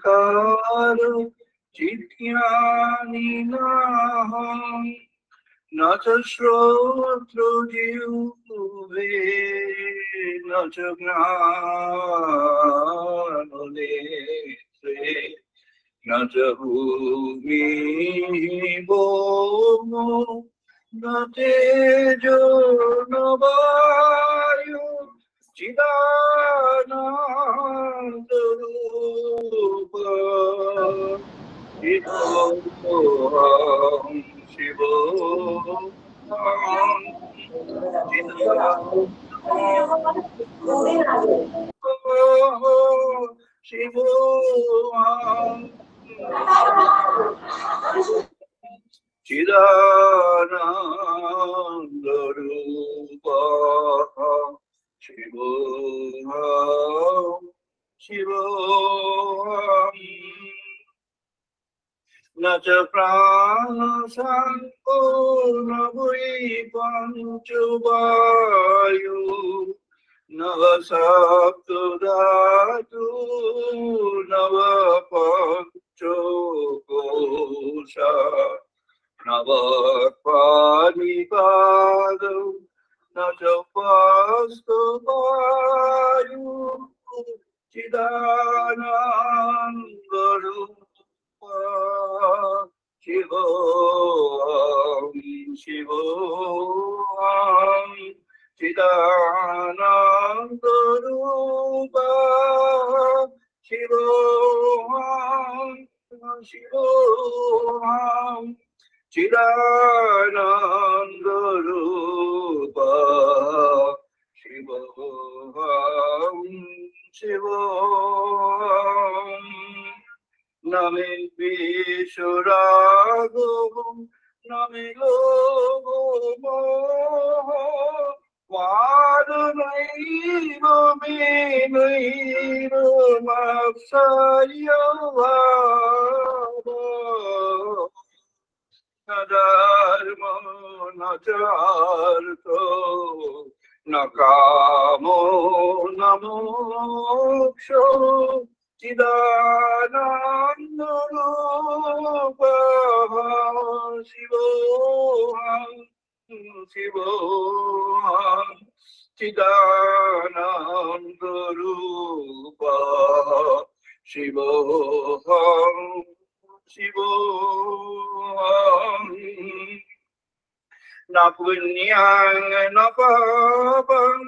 कारो चित्यानि नाहं न च श्रोत्रजिह्वे न च घ्राणनेत्रे न च भूमिः न तेजो न वायु चिदानन्दरूप शिवोऽहं शिवोऽहं शिवोऽहं चिदानन्दरूपः शिवोऽहं शिवोऽहम् न च प्राणसङ्को न वै पञ्चवायु न वा सप्तधातु न वा पञ्चकोशा न वा पाणिपादौ न च पास्तवायु चिदानन्दरूपा शिवोऽहं शिवोऽहं चिदानन्दरूपा शिवोऽहं शिवोऽहं चिदानन्दरूपा शिवोऽहं शिवोऽहं न मे द्वेषरागो न मे लोभो मोहो वादनैव मे नैव मत्सर्यभावो न धर्मो न च अर्थो न कामो न मोक्षो चिदानन्दरूपः शिवोऽहं शिवोऽहं चिदानन्दरूपः शिवोऽहं शिवोऽहं न पुण्यं न पापं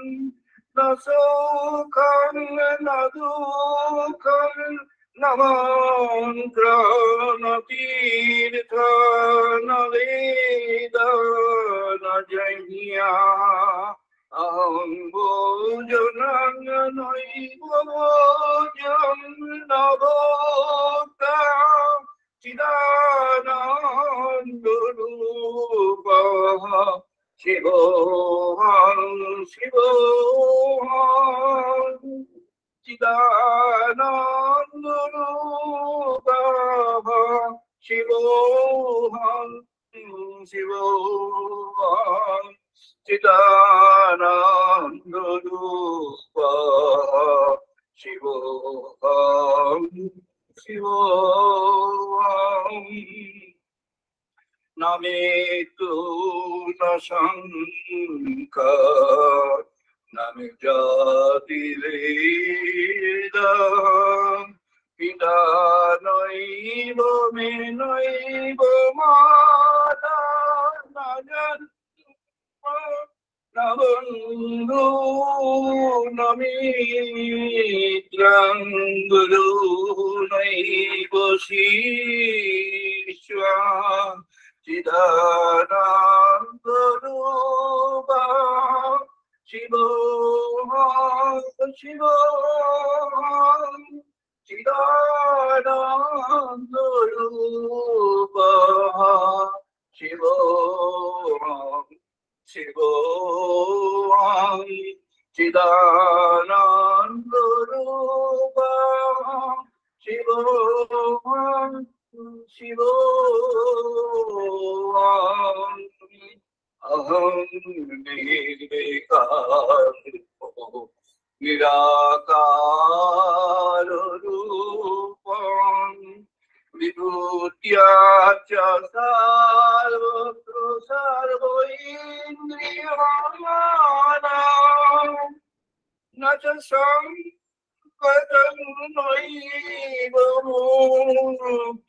न सुखं न दुःखं न मन्त्रं न तीर्थ न वेद न जज्ञा अहं भोजनं नैव भोजं न भोक्ता चिदानन्दरूपः शिवोऽहं शिवोऽहं चिदानन्दरूपः शिवोऽहं शिवोऽहं चिदानन्दरूपः शिवोऽहं शिवोऽहं न मे तु न शङ्का न मे जातिभेद पिता नैव मे नैव माता न जन्म न बन्धु न मित्रं गुरु नैव शिष्या चिदानन्दरूपा शिवोऽहं शिवोऽहं चिदानन्दरूपः शिवोऽहं शिवोऽहं चिदानन्दरूपः शिवोऽहं शिवोऽहं अहं निर्विकारो निराकाररूपं याचा सर्वत्र सर्वैन्द्रियाणां न च संकतं नैव मुक्तिनामेय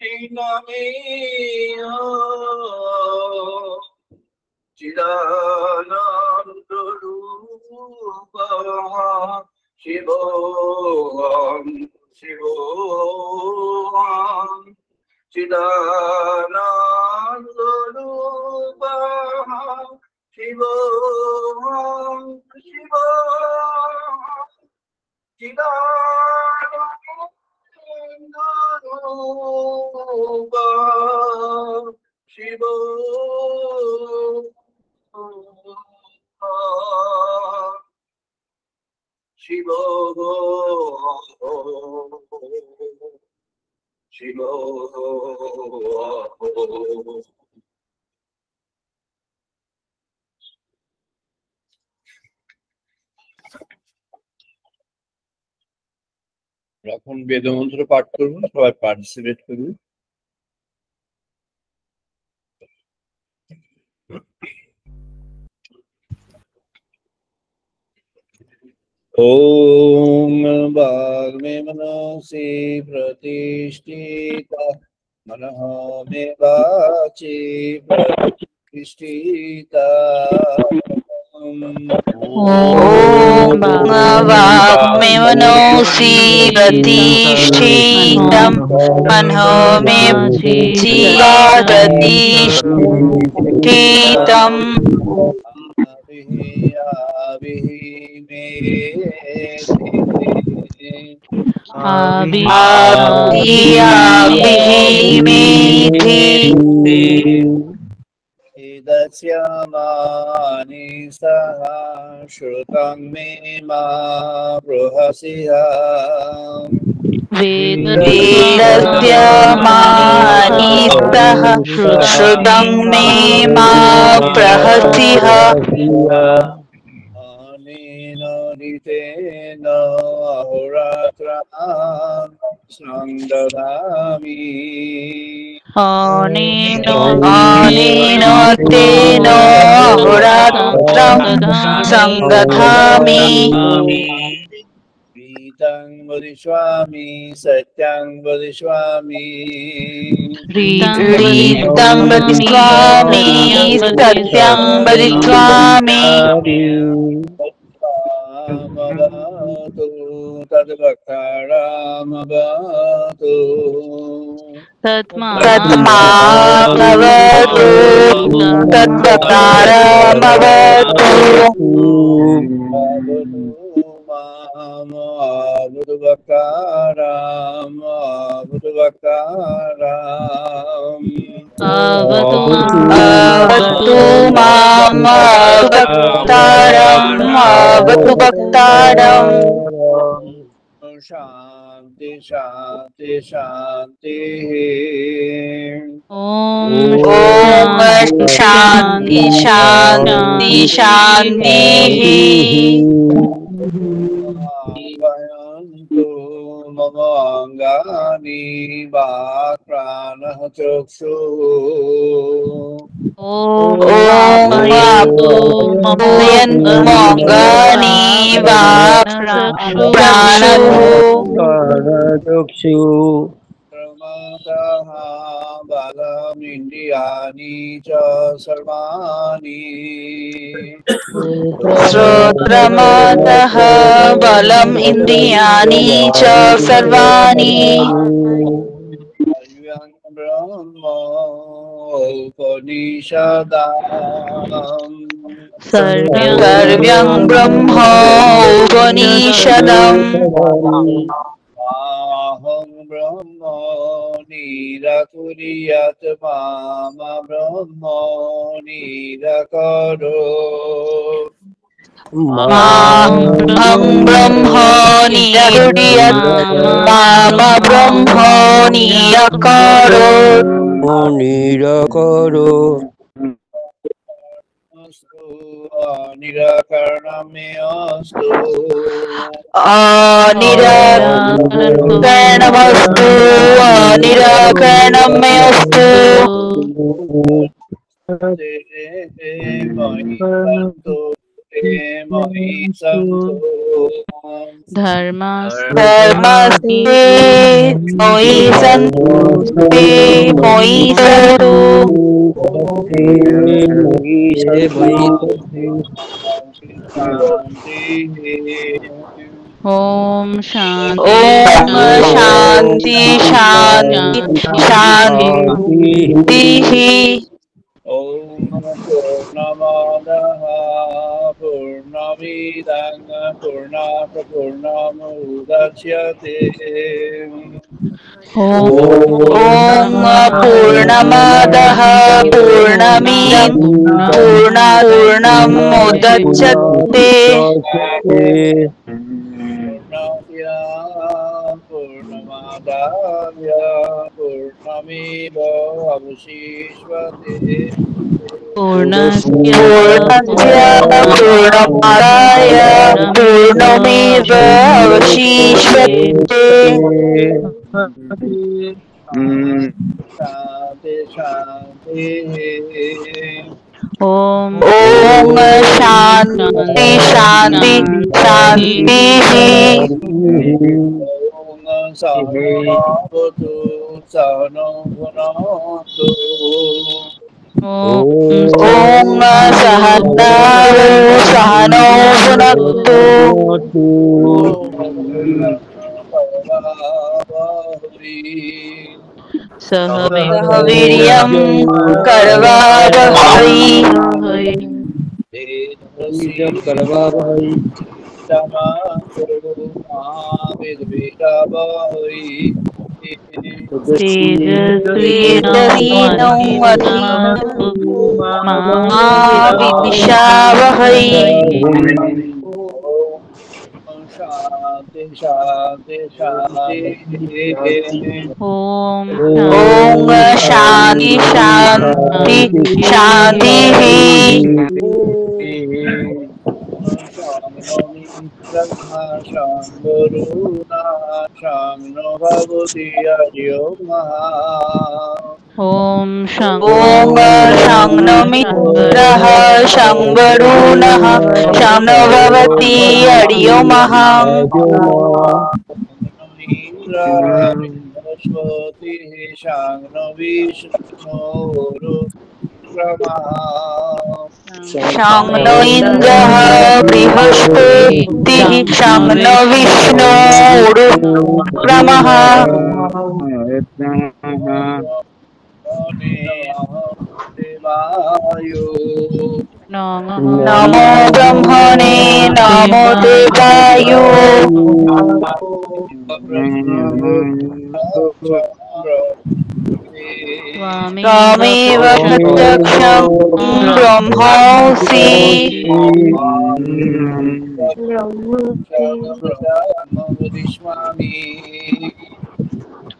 चिदानन्दरूपः शिवोऽहं शिवोऽहं चिदानन्दरूपः शिवोऽहं शिवोऽहं चिदानन्दरूपः शिवोऽहं এখন বেদমন্ত্র পাঠ করবো, সবাই পার্টিসিপেট করবে। ओम वाग्मे मनसि प्रतिष्ठिता मनः मे वाचि प्रतिष्ठिता ॐ वाग्मे मनसि प्रतिष्ठितं मनः मे वाचि प्रतिष्ठितम् दस्यमानि सह श्रुतं मे मा बृहसिहा वेदस्यमानि सह श्रुतं मे मा बृहसिः अनेन ऋतेन अहोरात्रां संदधामि अनेन तेन अहोरात्रं संदधामि ऋतं वदिष्यामि सत्यं वदिष्यामि ऋतं वदिष्यामि सत्यं वदिष्यामि मवतु तद्वक्तारमवतु तत्मामवतु तद्वक्तारमवतु अवतु माम् वक्तारम् अवतु वक्तारम् शांति शांति शांति ओम शांति शांति शांति भयन्तु मम अङ्गानि वाक्प्राणः चक्षुः ओम अङ्गानि वाक्प्राणचक्षुः प्रमादः बलमिन्द्रियाणि च सर्वाणि श्रोत्रमतः बलम् इन्द्रियाणि च सर्वाणि सर्व्यं ब्रह्मोपनिषदम् अहं ब्रह्म निराकुर्यात् माम ब्रह्म निराकरोत् अहं ब्रह्म निराकुर्यात् माम ब्रह्म निराकरोत् निराकरणमेऽस्तु निराकरणमस्तु निराकरणमस्तु शुभकरणं मे अस्तु मयि सन्तु मयि सन्तु धर्मस्ते मयि सन्तु मयि सन्तु ओम शांति ओम शांति शांति शांति शांति ॐ पूर्णमादः पूर्णमिदं पूर्णात् पूर्णमुदच्यते ओम पूर्णमदः पूर्णमिदं पूर्णात् पूर्णमुदच्यते पूर्णमादाय पूर्णमेव अवशिष्यते पूर्णस्य पूर्णस्य पूर्णमादाय पूर्णमेव अवशिष्यते शान्ति शान्तिः ओम ओम शांति शांति शांतिः ॐ सहनावतु सहनो भुनक्तु ओम सहनावतु सहनौ भुनक्तु सह सह वीर्यं करवावहै तेजस्विनोऽवधीतमस्तु मा विद्विषावहै शांति शांति शांति ओम ओम शांति शांति शांतिः शांनो भगवती हरिओ महा ओम ओम शं मित्रः शं वरुणः शं भवति हरिओ महा बृहस्पतिः शांनो विष्णुरुक्रमः शं नो इन्द्रः बृहस्पतिः शं नो विष्णुरुक्रमः नमो ब्रह्मणे नमो देवाय त्वमेव प्रत्यक्षं ब्रह्मासि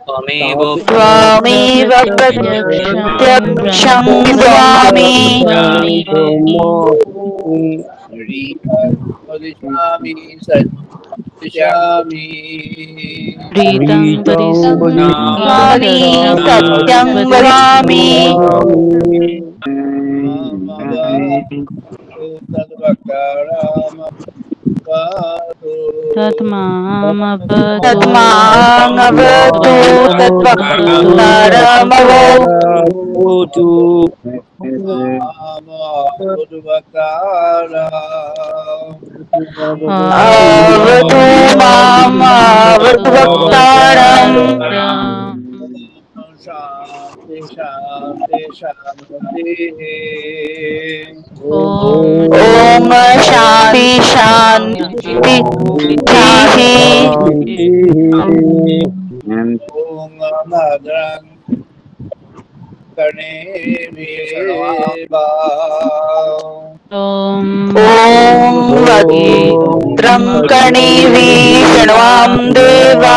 त्वमेव प्रत्यक्षं ब्रह्मामि वदिष्यामि सत्यामि रीतं नानि सत्यं वदामि तत्मामवतु तद्वक्तारमवतु अवतु मामवतु वक्तारम् शांति शांति शांति ओम शांति शांति ओम भद्रं कर्णेभिर्वा ओम भद्रं कर्णेभिः शृण्वां देवा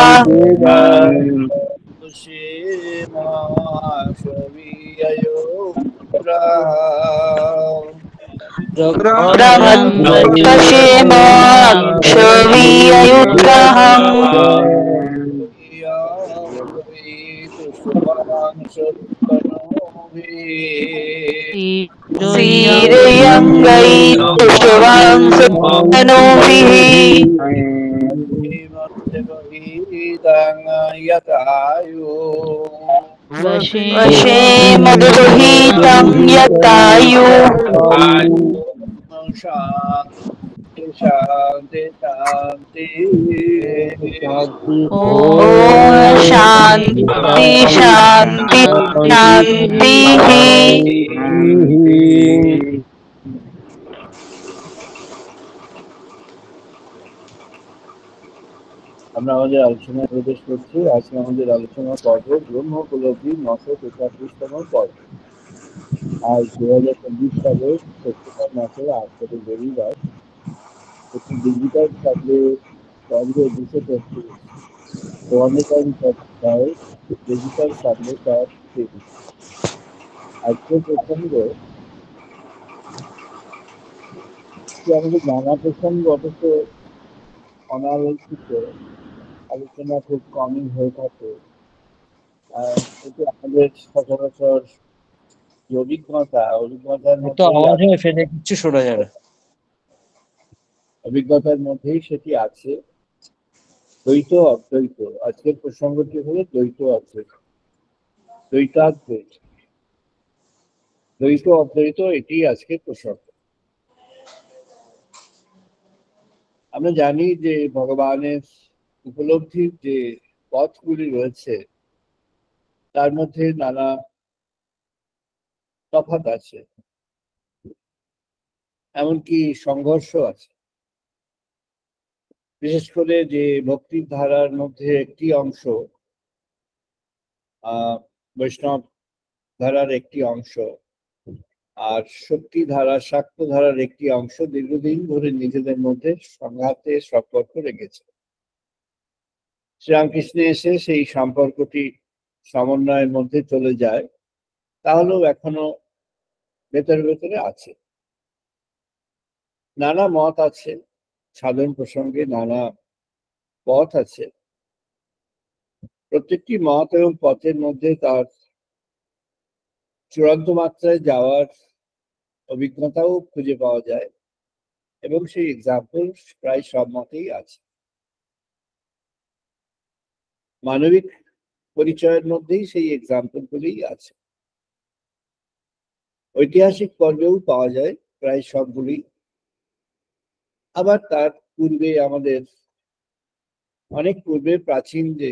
Sireyangay Pushpavansutanovihi Vashe Vashe Madhurohitam Yatayu शांति शांति Om Shanti Shanti Shanti আমরা আমাদের আলোচনায় প্রবেশ করছি। আজকে আমাদের আলোচনা পর্ব ব্রহ্ম উপলব্ধি 943তম পর্ব। আজ 2024 সালের সেপ্টেম্বর মাসের 8 তারিখ রবিবার। একটি ডিজিটাল থাকলে পর্বে 233 ডিজিটাল থাকলে তার 30। আজকের প্রসঙ্গ আমাদের নানা প্রসঙ্গ অথচ অনালোচিত আলোচনা খুব কমই হয়ে থাকে। এটি আমাদের সচরাচর অভিজ্ঞতার মধ্যেই সেটি আছে। দ্বৈত অদ্বৈত, আজকের প্রসঙ্গটি হলো দ্বৈত অদ্বৈত, দ্বৈতাদ্বৈত, দ্বৈত অদ্বৈত, এটি আজকের প্রসঙ্গ। আমরা জানি যে ভগবানের উপলব্ধির যে পথগুলি রয়েছে তার মধ্যে নানা তফাৎ আছে, এমনকি সংঘর্ষ আছে। বিশেষ করে যে ভক্তির ধারার মধ্যে একটি অংশ, বৈষ্ণব ধারার একটি অংশ, আর শক্তি ধারা, শাক্ত ধারার একটি অংশ দীর্ঘদিন ধরে নিজেদের মধ্যে সংঘাতের সম্পর্ক রেখেছে। শ্রীরামকৃষ্ণ এসে সেই সম্পর্কটি সমন্বয়ের মধ্যে চলে যায়, তাহলেও এখনো ভেতরে ভেতরে আছে। নানা মত আছে, সাধন প্রসঙ্গে নানা পথ আছে। প্রত্যেকটি মত এবং পথের মধ্যে তার চূড়ান্ত মাত্রায় যাওয়ার অভিজ্ঞতাও খুঁজে পাওয়া যায়, এবং সেই এক্সাম্পল প্রায় সব মতেই আছে। মানবিক পরিচয়ের মধ্যেই সেই এক্সাম্পলগুলি আছে। ঐতিহাসিক পর্বেও পাওয়া যায় প্রায় সবগুলি। আবার তার পূর্বে, আমাদের অনেক পূর্বে প্রাচীন যে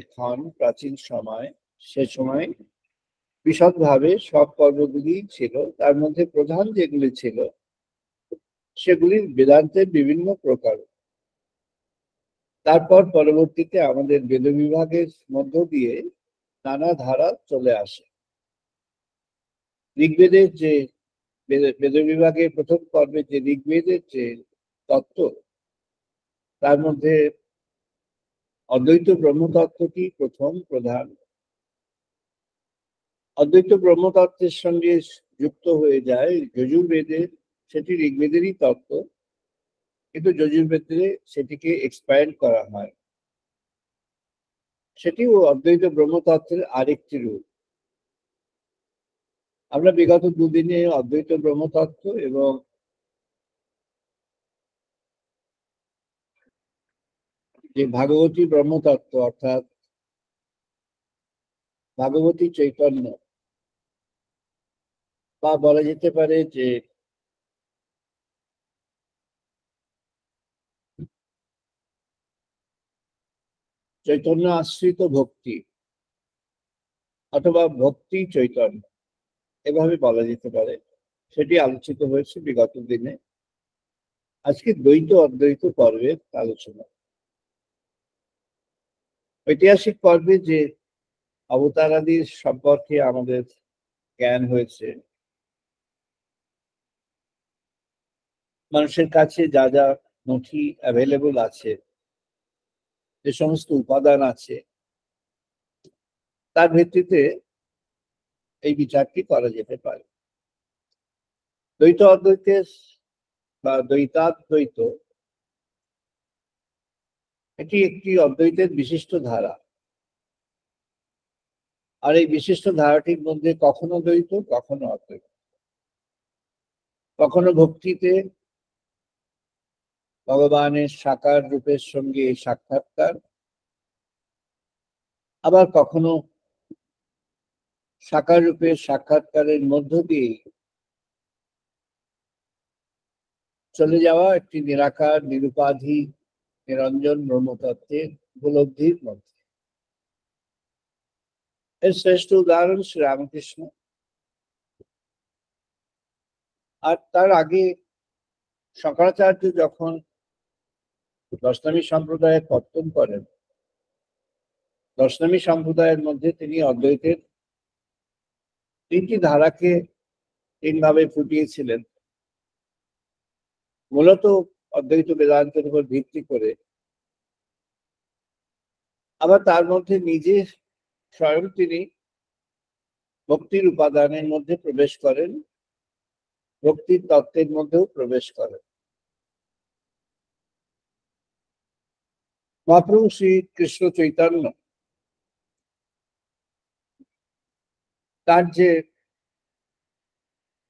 প্রাচীন সময়, সে সময় বিশদভাবে সব পর্বগুলি ছিল। তার মধ্যে প্রধান যেগুলি ছিল সেগুলির বেদান্তের বিভিন্ন প্রকার। তারপর পরবর্তীতে আমাদের বেদ বিভাগের মধ্য দিয়ে নানা ধারা চলে আসে। ঋগ্বেদের যে বেদ বিভাগের প্রথম পর্বে যে ঋগ্বেদের যে তত্ত্ব, তার মধ্যে অদ্বৈত ব্রহ্মতত্ত্বটি প্রথম প্রধান। অদ্বৈত ব্রহ্মতত্ত্বের সঙ্গে যুক্ত হয়ে যায় যজুর্বেদের, সেটি ঋগ্বেদেরই তত্ত্ব, কিন্তু যজুর্বেদে সেটিকে এক্সপ্যান্ড করা হয়। সেটিও অদ্বৈত ব্রহ্মতত্ত্বের আরেকটি রূপ। আমরা বিগত দুদিনে অদ্বৈত ব্রহ্মতত্ত্ব এবং যে ভাগবতী ব্রহ্মতত্ত্ব, অর্থাৎ ভাগবতী চৈতন্য, বা বলা যেতে পারে যে চৈতন্য আশ্রিত ভক্তি, অথবা ভক্তি চৈতন্য, এভাবে বলা যেতে পারে, সেটি আলোচিত হয়েছে বিগত দিনে। আজকে দ্বৈত অদ্বৈত পর্বের আলোচনা। ঐতিহাসিক পর্বে যে অবতারাদির সম্পর্কে আমাদের জ্ঞান হয়েছে, মানুষের কাছে যা যা নথি অ্যাভেলেবল আছে, যে সমস্ত উপাদান আছে, তার ভিত্তিতে এই বিচারটি করা যেতে পারে। দ্বৈত অদ্বৈতের বা দ্বৈতাদ্বৈত, এটি একটি অদ্বৈতের বিশিষ্ট ধারা। আর এই বিশিষ্ট ধারাটির মধ্যে কখনো দ্বৈত, কখনো অদ্বৈত, কখনো ভক্তিতে ভগবানের সাকার রূপের সঙ্গে সাক্ষাৎকার, আবার কখনো সাকার রূপের সাক্ষাৎকারের মধ্য দিয়ে চলে যাওয়া একটি নিরাকার, নিরুপাধি, নিরঞ্জন ব্রহ্মতত্ত্বের উপলব্ধির মধ্যে। এর শ্রেষ্ঠ উদাহরণ শ্রীরামকৃষ্ণ। আর তার আগে শঙ্করাচার্য যখন দশনামী সম্প্রদায়ের পত্তন করেন, দশনামী সম্প্রদায়ের মধ্যে তিনি অদ্বৈতের তিনটি ধারাকে তিনভাবে ফুটিয়েছিলেন, মূলত অদ্বৈত বেদান্তের উপর ভিত্তি করে। আবার তার মধ্যে নিজে স্বয়ং তিনি ভক্তির উপাদানের মধ্যে প্রবেশ করেন, ভক্তির তত্ত্বের মধ্যেও প্রবেশ করেন। মহাপ্রভু শ্রী কৃষ্ণ চৈতন্য তার যে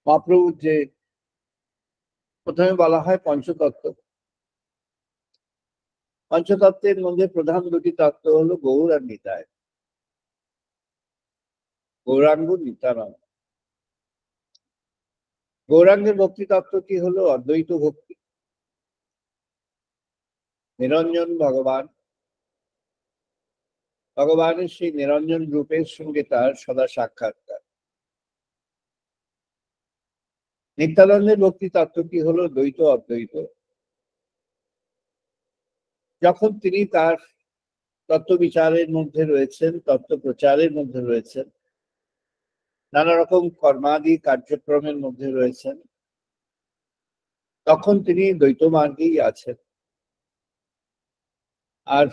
মহাপ্রভুর যে প্রথমে বলা হয় পঞ্চতত্ত্ব, পঞ্চতত্ত্বের মধ্যে প্রধান দুটি তত্ত্ব হলো গৌর আর নিতাই, গৌরাঙ্গ নিত্যানন্দ। গৌরাঙ্গের ভক্তি তত্ত্বটি হলো অদ্বৈত ভক্তি, নিরঞ্জন ভগবান, ভগবানের সেই নিরঞ্জন রূপের সঙ্গে তার সদা সাক্ষাৎকার। নিত্যানন্দের ভক্তি তত্ত্বটি হলো দ্বৈত অদ্বৈত। যখন তিনি তার তত্ত্ব বিচারের মধ্যে রয়েছেন, তত্ত্ব প্রচারের মধ্যে রয়েছেন, নানা রকম কর্মাদি কার্যক্রমের মধ্যে রয়েছেন, তখন তিনি দ্বৈত মার্গেই আছেন। আর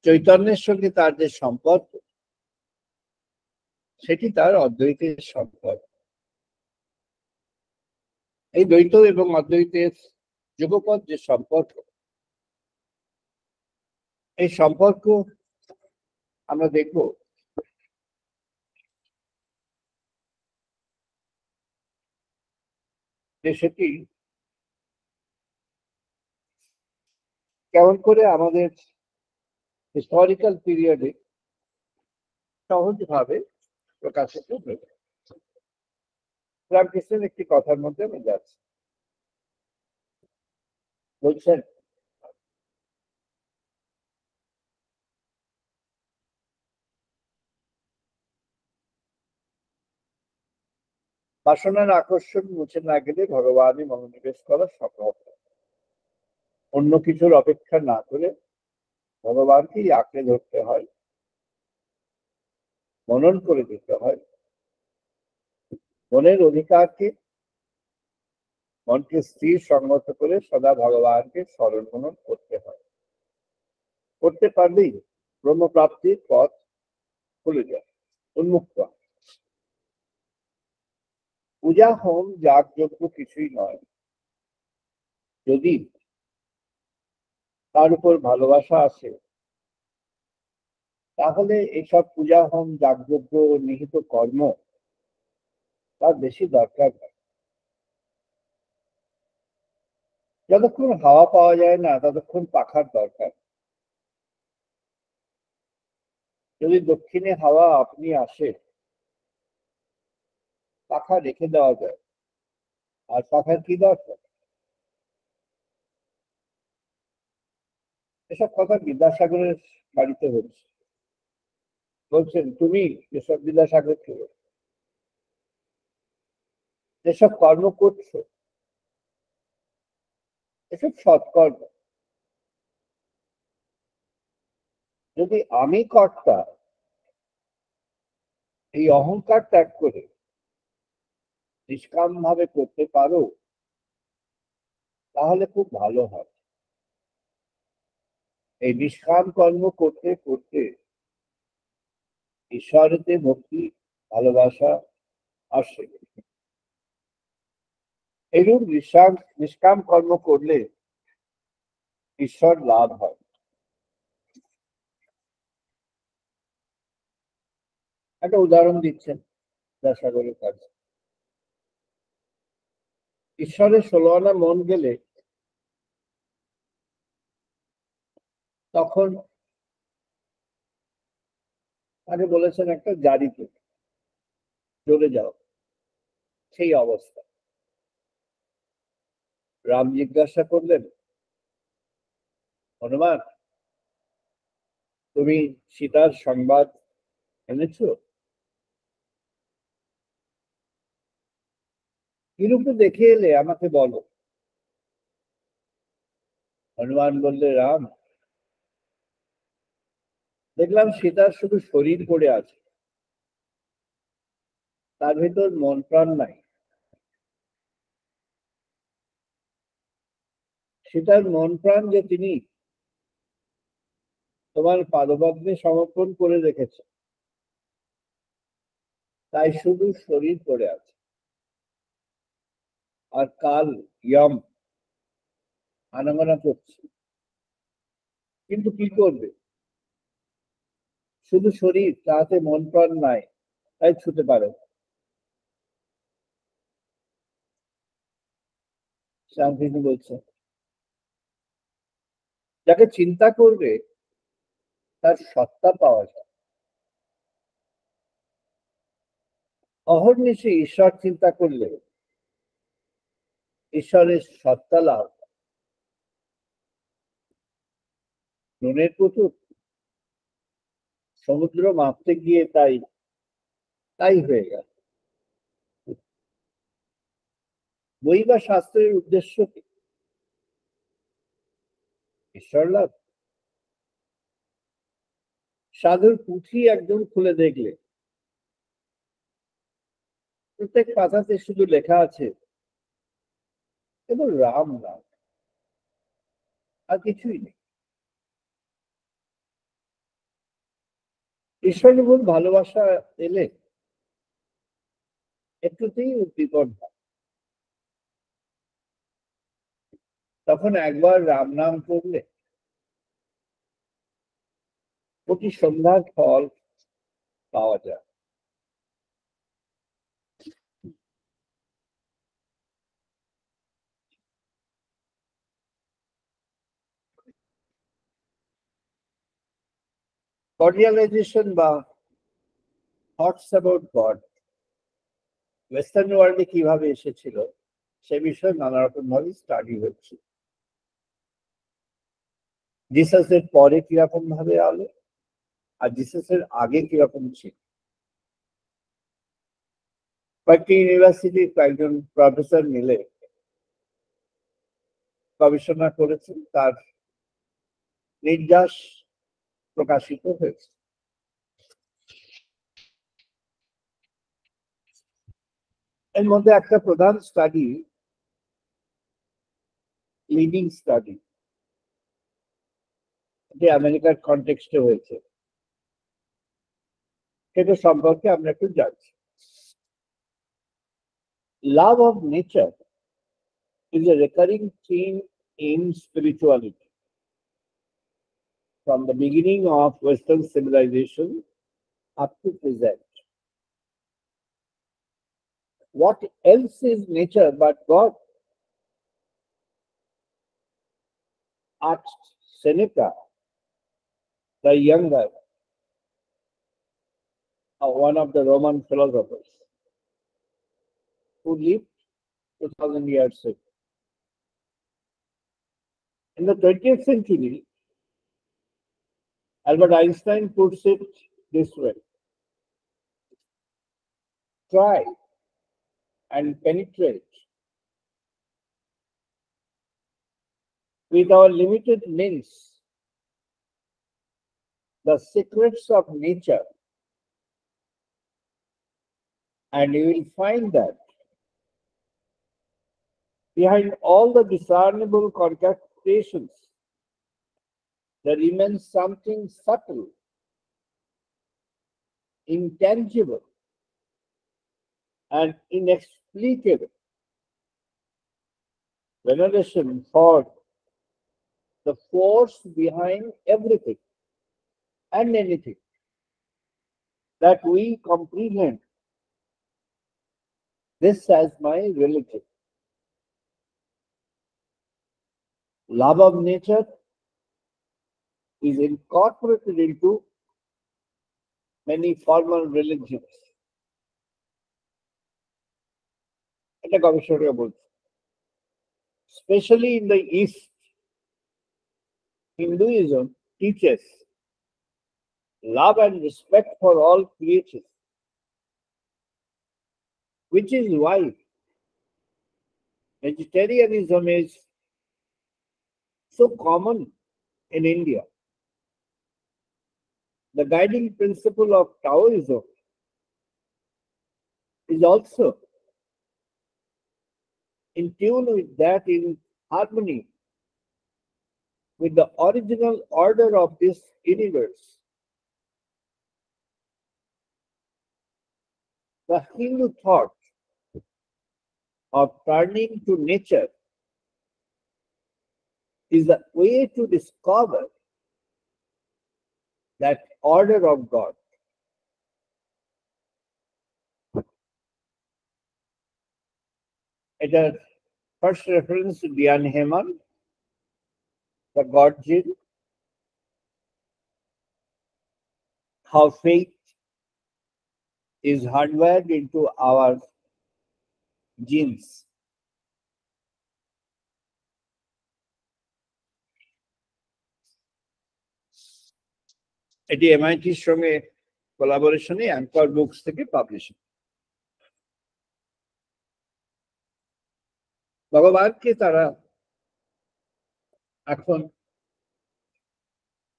চৈতন্যের সঙ্গে তার যে সম্পর্ক, সেটি তার অদ্বৈতের সম্পর্ক। এই দ্বৈত এবং অদ্বৈতের যুগপৎ যে সম্পর্ক, এই সম্পর্ক আমরা দেখব যে সেটি কেমন করে আমাদের হিস্টোরিক্যাল পিরিয়ডে সহজভাবে প্রকাশিত হয়েছে। রামকৃষ্ণের একটি কথার মধ্যে আমি যাচ্ছি, বলছেন বাসনার আকর্ষণ মুছে না গেলে ভগবানই মনোনিবেশ করা সম্ভব নয়। অন্য কিছুর অপেক্ষা না করে ভগবানকেই আঁকড়ে ধরতে হয়, মনন করে দিতে হয়। মনের অধিকারকে, মনকে স্থির সংগত করে সদা ভগবানকে স্মরণ মনন করতে হয়। করতে পারলেই ব্রহ্মপ্রাপ্তির পথ খুলে যায়, উন্মুক্ত হয়। পূজা, হোম, যাগযজ্ঞ কিছুই নয় যদি তার উপর ভালোবাসা আসে, তাহলে এইসব পূজা, হোম, যাগযজ্ঞ নিহিত কর্ম তার বেশি দরকার হয়। যতক্ষণ হাওয়া পাওয়া যায় না, ততক্ষণ পাখার দরকার। যদি দক্ষিণে হাওয়া আপনি আসে, পাখা রেখে দেওয়া যায়, আর পাখার কি দরকার? এসব কথা বিদ্যাসাগরের বাড়িতে হচ্ছে। বলছেন, তুমি যেসব বিদ্যাসাগর থেকে যেসব কর্ম করছো, এসব সৎকর্ম। যদি আমি কর্তা এই অহংকার ত্যাগ করে নিষ্কাম ভাবে করতে পারো, তাহলে খুব ভালো হয়। এই নিষ্কাম কর্ম করতে করতে ঈশ্বরেতে ভক্তি, ভালোবাসা আসে। এরূপ নিষ্কাম কর্ম করলে ঈশ্বর লাভ হয়। একটা উদাহরণ দিচ্ছেন বিদ্যাসাগরের কাছে। ঈশ্বরের 16 আনা মন গেলে তখন আগে বলেছেন একটা গাড়িতে চলে যাও, সেই অবস্থা। রাম জিজ্ঞাসা করলেন, হনুমান, তুমি সীতার সংবাদ এনেছো? কিরূপে দেখে এলে আমাকে বলো। হনুমান বললে, রাম, দেখলাম সীতার শুধু শরীর পড়ে আছে, তার ভেতর মন প্রাণ নাই। সীতার মন প্রাণ যে তিনি তোমার পাদপদ্মে সমর্পণ করে রেখেছে, তাই শুধু শরীর পড়ে আছে। আর কাল ইয়ম আনাগোনা করছে, কিন্তু কি করবে, শুধু শরীর, তাতে মন প্রাণ নাই, তাই ছুটে পারে না। শ্যামকৃষ্ণ বলছে, যাকে চিন্তা করবে তার সত্তা পাওয়া যায়। অহর্নিশি ঈশ্বর চিন্তা করলে ঈশ্বরের সত্তা লাভ। নুনের পুতুল সমুদ্র মাপতে গিয়ে তাই তাই হয়ে গেল। বই বা শাস্ত্রের উদ্দেশ্য কি? ঈশ্বর লাভ। সাধুর পুঁথি একদম খুলে দেখলে প্রত্যেক পাতাতে শুধু লেখা আছে কেবল রাম নাম, আর কিছুই নেই। ঈশ্বর নির্ভর ভালোবাসা এলে একটুতেই উদ্দীপন হয়। তখন একবার রাম নাম করলে প্রতি সন্ধ্যার ফল পাওয়া যায়। কর্ডিয়ালাইজেশন বা থটস অ্যাবাউট গড ওয়েস্টার্ন ওয়ার্ল্ডে কিভাবে এসেছিল সে বিষয়ে নানা রকম ভাবে স্টাডি হচ্ছে। জিসাসের পরে কিরকম ভাবে আলো, আর জিসাসের আগে কিরকম ছিল। কয়েকটি ইউনিভার্সিটির কয়েকজন প্রফেসর মিলে গবেষণা করেছেন, তার নির্যাস প্রকাশিত হয়েছে। এর মধ্যে একটা প্রধান স্টাডি, লিডিং স্টাডি, যে আমেরিকার কনটেক্সটে হয়েছে, সেটা সম্পর্কে আমরা একটু জানছি। Love of nature is a recurring theme in spirituality from the beginning of Western civilization up to present. What else is nature but God? Asked Seneca, the younger, one of the Roman philosophers, who lived 2000 years ago. In the 20th century, Albert Einstein puts it this way: try and penetrate with our limited means the secrets of nature, and you will find that behind all the discernible concatenations, there remains something subtle, intangible, and inexplicable. Veneration for the force behind everything and anything. that we comprehend this as my religion. Love of nature is incorporated into many formal religions. এটা গবেষকরা বলছে। Especially in the East, Hinduism teaches love and respect for all creatures, which is why vegetarianism is so common in India. The guiding principle of Taoism is also in tune with that, in harmony with the original order of this universe. The Hindu thought of turning to nature is the way to discover that order of God. Etar first reference to Dhyan Heman, the God gene, how faith is hardwired into our genes. এটি এমআইটির সঙ্গে কোলাবোরেশনে anchor books থেকে publish. ভগবানকে তারা এখন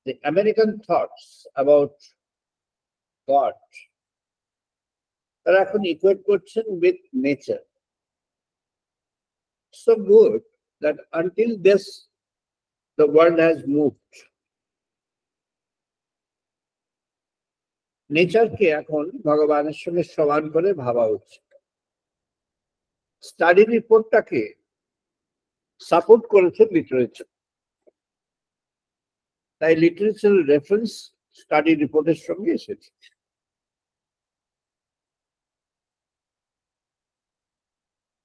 the American thoughts about God তারা এখন equate করছেন with nature. So good that until this the world has moved. নেচারকে এখন ভগবানের সঙ্গে সমান করে ভাবা উচিত। স্টাডি রিপোর্টটাকে সাপোর্ট করেছে লিটারেচার, তাই লিটারেচার রেফারেন্স স্টাডি রিপোর্টের সঙ্গে এসেছে।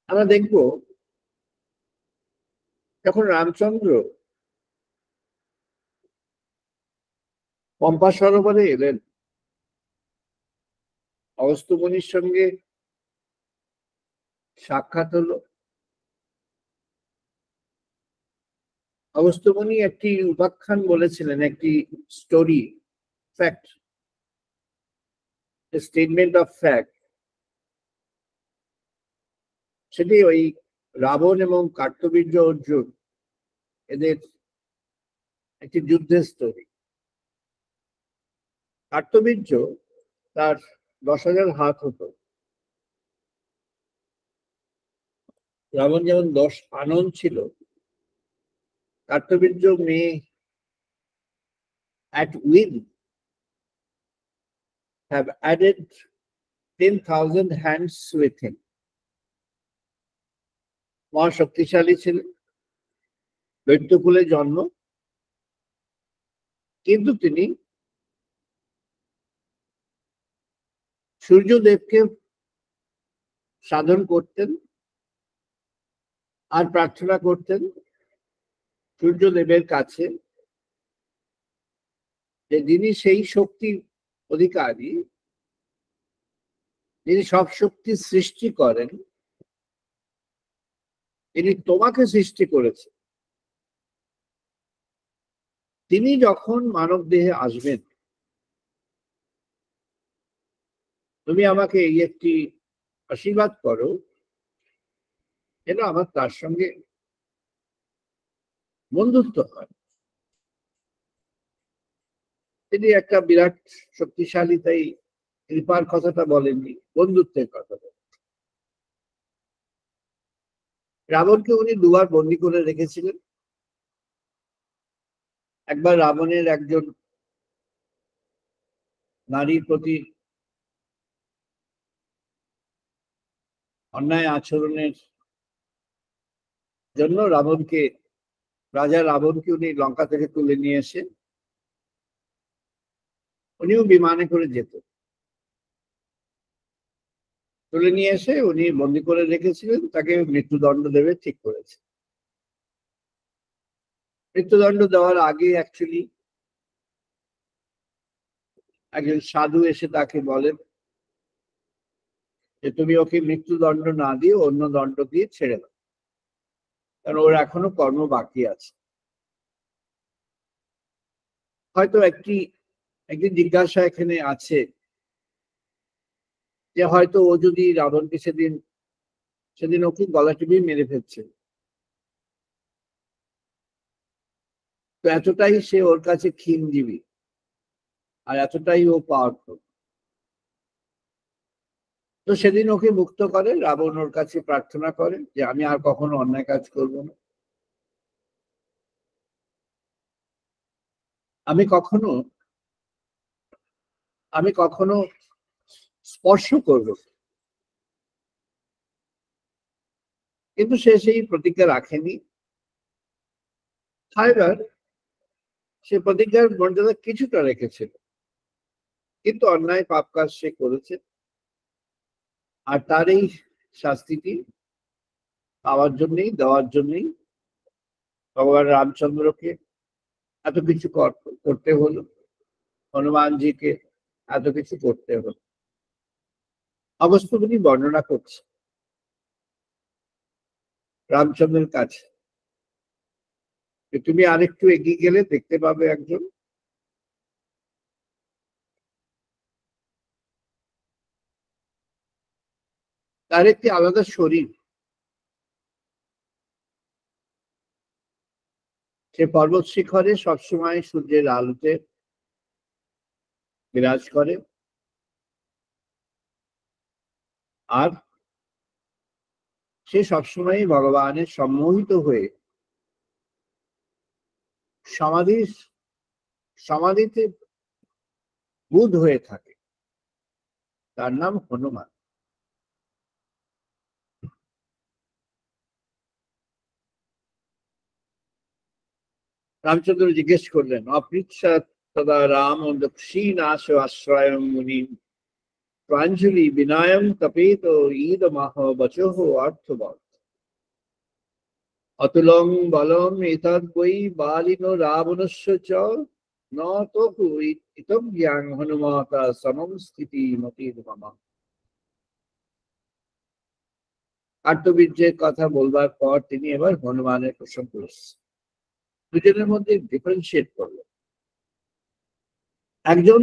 আমরা দেখব যখন রামচন্দ্র পম্পা সরোবরে এলেন, অগস্ত্য মুনির সঙ্গে সাক্ষাৎ হলো। অগস্ত্য মুনি একটি উপাখ্যান বলেছিলেন, একটি story, fact, statement of fact. সেটি ওই রাবণ এবং কার্তবীর্য অর্জুন এদের একটি যুদ্ধের স্টোরি। কার্তবীর্য তার 10,000 হাত হতো, রাবণ যেমন 10 আনন ছিল, কার্তবীর্য মেয়ে at will have added 10,000 hands with him. মহা শক্তিশালী ছিলেন, দৈত্যকুলে জন্ম, কিন্তু তিনি সূর্যদেবকে সাধন করতেন আর প্রার্থনা করতেন সূর্যদেবের কাছে যে যিনি সেই শক্তির অধিকারী, যিনি সব শক্তি সৃষ্টি করেন, তিনি তোমাকে সৃষ্টি করেছেন, তিনি যখন মানব দেহে আসবেন তুমি আমাকে এই একটি আশীর্বাদ করো যেন আমার তার সঙ্গে বন্ধুত্ব হয়। তিনি একটা বিরাট শক্তিশালী, তাই কৃপার কথাটা বলেননি, বন্ধুত্বের কথা বলেন। রাবণকে উনি 2 বার বন্দী করে রেখেছিলেন। একবার রাবণের একজন নারীর প্রতি অন্যায় আচরণের জন্য রাজা রাবণকে উনি লঙ্কা থেকে তুলে নিয়ে এসে উনিও বিমানে করে যেত। তুলে নিয়ে এসে উনি বন্দি করে রেখেছিলেন, তাকে মৃত্যুদণ্ড দেবে ঠিক করেছে। মৃত্যুদণ্ড দেওয়ার আগে অ্যাকচুয়ালি একজন সাধু এসে তাকে বলেন যে তুমি ওকে মৃত্যুদণ্ড না দিয়ে অন্য দণ্ড দিয়ে ছেড়ে দাও, কারণ ওর এখনো কর্ম বাকি আছে। হয়তো একটি জিজ্ঞাসা এখানে আছে যে হয়তো ও যদি রাবণকে সেদিন ওকে গলা টিপে মেরে ফেলছে, তো এতটাই সে ওর কাছে ক্ষীণজীবী আর এতটাই ও পাওয়ারফুল। তো সেদিন ওকে মুক্ত করে, রাবণ ওর কাছে প্রার্থনা করে যে আমি আর কখনো অন্যায় কাজ করব না, আমি কখনো স্পর্শ করব। কিন্তু সে সেই প্রতিজ্ঞা রাখেনি। হায়বার সে প্রতিজ্ঞার মর্যাদা কিছুটা রেখেছিল, কিন্তু অন্যায় পাপ কাজ সে করেছে। আর তার এই শাস্তিটি দেওয়ার জন্যই ভগবান রামচন্দ্রকে এত কিছু করতে হলো, হনুমানজিকে এত কিছু করতে হলো। অগস্ত্যমুনি বর্ণনা করছে রামচন্দ্রের কাছে যে তুমি আরেকটু এগিয়ে গেলে দেখতে পাবে একজন তার একটি আলাদা শরীর, সে পর্বত শিখরে সবসময় সূর্যের আলোতে বিরাজ করে, আর সে সবসময় ভগবানের সম্মোহিত হয়ে সমাধিতে বুধ হয়ে থাকে। তার নাম হনুমান। রামচন্দ্র জিজ্ঞেস করলেন অপৃচ্ছা তদা রাম দক্ষিণাশ আশ্রয় মুনি প্রাঞ্জলি বিনায়ম তপেত ঈদ মাহ বচহ অর্থবৎ অতুলং বলম এতদ বৈ বালিন রাবণস্য চ ন তপু ইতং জ্ঞান হনুমাতা সমম স্থিতি মতির মম। কার্তবীর্যের কথা বলবার পর তিনি এবার হনুমানের প্রসঙ্গ করছেন। দুজনের মধ্যে ডিফারেন্সিয়েট করলেন। একজন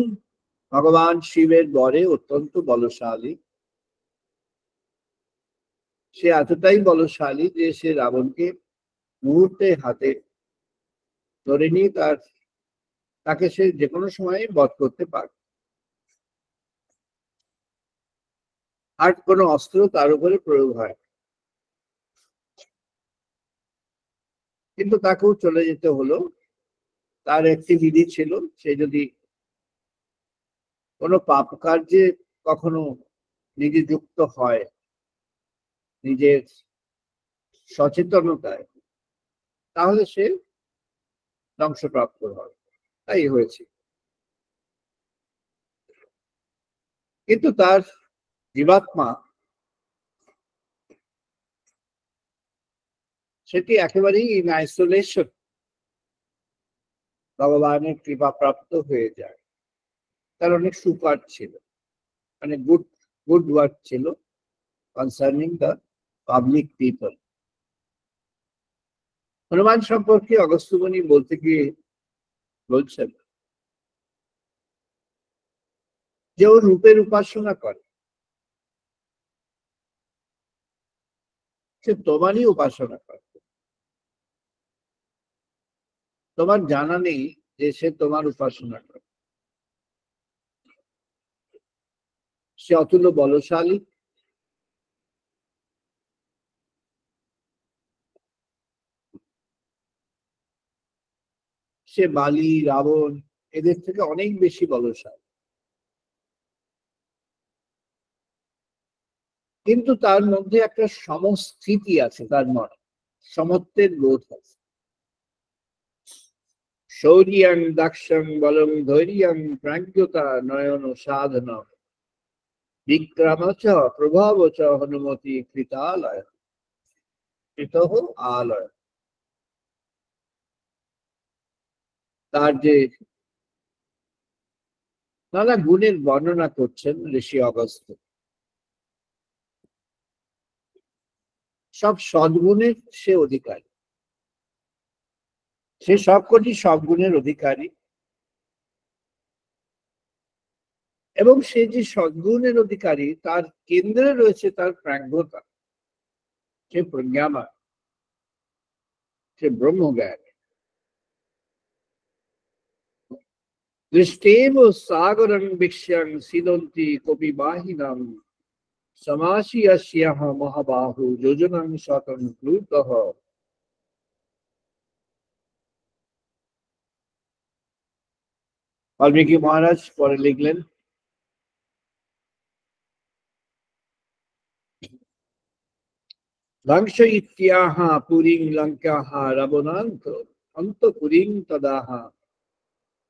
ভগবান শিবের বরে অত্যন্ত বলশালী, সে এতটাই বলশালী যে সে রাবণকে মুহূর্তে হাতে ধরে নিয়ে তাকে সে যে কোনো সময় বধ করতে পারে, আর কোনো অস্ত্র তার উপরে প্রয়োগ হয়। কিন্তু তাকেও চলে যেতে হলো। তার একটি বিধি ছিল, সে যদি কোনো পাপ কার্যে কখনো নিজে যুক্ত হয়, নিজের সচেতনতায়, তাহলে সে ধ্বংসপ্রাপ্ত হয়। তাই হয়েছে। কিন্তু তার জীবাত্মা সেটি একেবারেই ইন আইসোলেশন ভগবানের কৃপা প্রাপ্ত হয়ে যায়। তার অনেক সুকার ছিল, মানে গুড ওয়ার্ক ছিল concerning the public people. Hanuman সম্পর্কে অগস্ত্যমুনি বলতে গিয়ে বলছেন যে ও রূপের উপাসনা করে, সে তোমারই উপাসনা করে। তোমার জানা নেই যে সে তোমার উপাসনা করে। সে অতুল্য বলশালী, সে বালি রাবণ এদের থেকে অনেক বেশি বলশালী। কিন্তু তার মধ্যে একটা সমস্থিতি আছে, তার মনে সমত্বের বোধ আছে। শৌর্যং দাক্ষং বলং ধৈর্যং প্রাজ্ঞতা নয়ন সাধন বিক্রম চ প্রভাব চ হনুমতি কৃতালয় কৃতঃ আলয়। তার যে নানা গুণের বর্ণনা করছেন ঋষি অগস্ত্য। সব সদ্গুণের সে অধিকারী, সে সবকটি সদ্গুণের অধিকারী, এবং সে যে সদ্গুণের অধিকারী তার কেন্দ্রে রয়েছে তার প্রাজ্ঞতা, সে প্রজ্ঞাময়, সে ব্রহ্মজ্ঞান। দৃষ্টেব সাগরং বিক্ষ্যং সিদন্তি কপিবাহিনাম সমাসি अस्याः মহাবাহু যোজনং শতং প্লুতঃ। বাল্মীকি মহারাজ পরে লিখলেন, ধ্বংস ইত্যাহ পুরীং লঙ্কাহ রাবণান্ত অন্তঃপুরীং তদাহ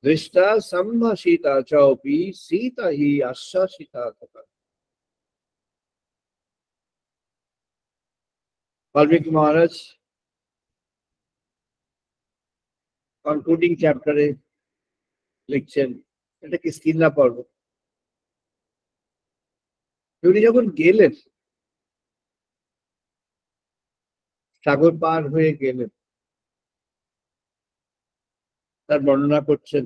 দৃষ্টা সম্ভাষিতা চৌপি সীতা হি আশ্বাসিতা তথা। বাল্মীকি মহারাজ কনক্লুডিং চ্যাপ্টারে লিখছেন, এটা কি কিস্কিন্ধা পর্ব। উনি যখন গেলেন, সাগর পার হয়ে গেলেন, তার বর্ণনা করছেন।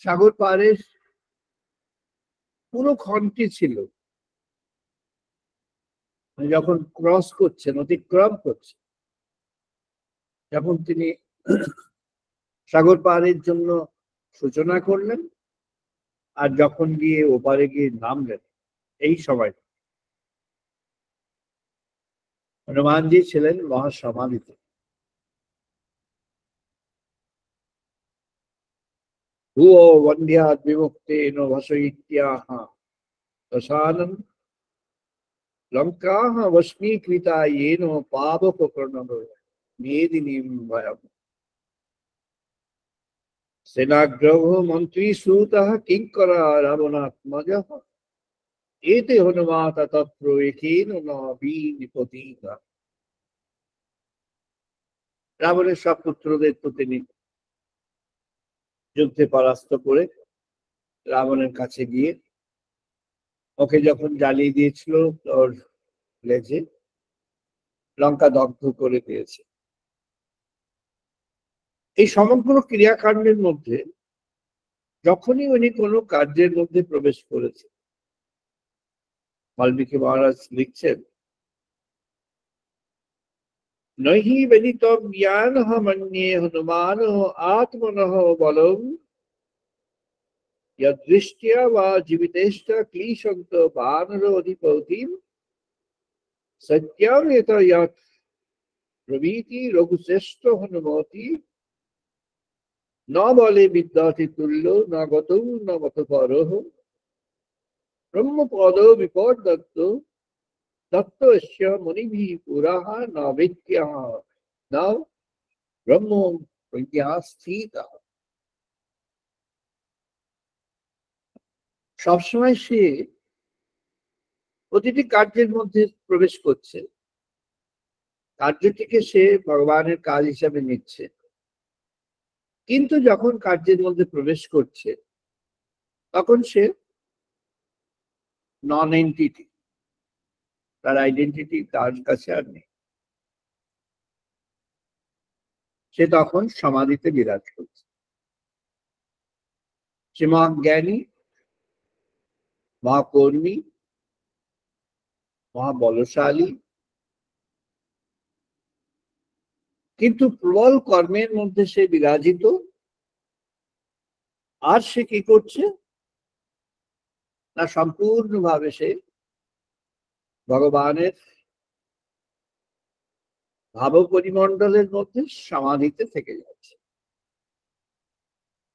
সাগর পারের পুরো খণ্ডটি ছিল, যখন ক্রস করছেন, অতিক্রম করছেন, যখন তিনি সাগর পারের জন্য সূচনা করলেন আর যখন গিয়ে ওপারে গিয়ে নামলেন, এই সময় হনুমানজি ছিলেন মহাসমাধিতে। ভুয়ো বন্ধ্যাৎ বিমুক্তেন ভাসয়িত্যাহ দশানন লঙ্কাহ ভস্মীকৃতা येन পাবককর্ণব মেদিনীম ভয়ম। সেনাগ্রহ মন্ত্রী সুতঃ কিঙ্করা রাবণাত্মজঃ এতে হনুমাত তত্র একেন ন বিনিপতিতা। রাবণের সব পুত্রদের তো তিনি যুদ্ধে পরাস্ত করে রাবণের কাছে গিয়ে ওকে যখন জ্বালিয়ে দিয়েছিল, ওর লেজে লঙ্কা দগ্ধ করে দিয়েছে। এই সমগ্র ক্রিয়াকাণ্ডের মধ্যে যখনই উনি কোনো কার্যের মধ্যে প্রবেশ করেছে, বাল্মীকি মহারাজ লিখছেন, নহি বেদিতম জ্ঞানঃ মন্যে হনুমানঃ আত্মনঃ বলম यदृष्ट्या वा जीवितेश्च क्लीशन्त वानरो अधिपतिं सत्यं यत यत् प्रवीति रघुश्रेष्ठ हनुमति न बले विद्याति तुल्यो न गतौ न मतपरः ब्रह्मपद विपदत्तो दत्तस्य मुनिभिः पुरः न विद्यः न ब्रह्म प्रज्ञा स्थितः। সবসময় সে প্রতিটি কার্যের মধ্যে প্রবেশ করছে, কার্যটিকে সে ভগবানের কাজ হিসাবে নিচ্ছে, কিন্তু যখন কার্যের মধ্যে প্রবেশ করছে তখন সে নন এন্টিটি, তার আইডেন্টিটি তার কাছে আর নেই, সে তখন সমাধিতে বিরাজ করছে। সে মহাজ্ঞানী, মহাকর্মী, মহাবলশালী, কিন্তু প্রবল কর্মের মধ্যে সে বিরাজিত। আর সে কি করছে না, সম্পূর্ণভাবে সে ভগবানের ভাব পরিমণ্ডলের মধ্যে সমাধিতে থেকে যাচ্ছে।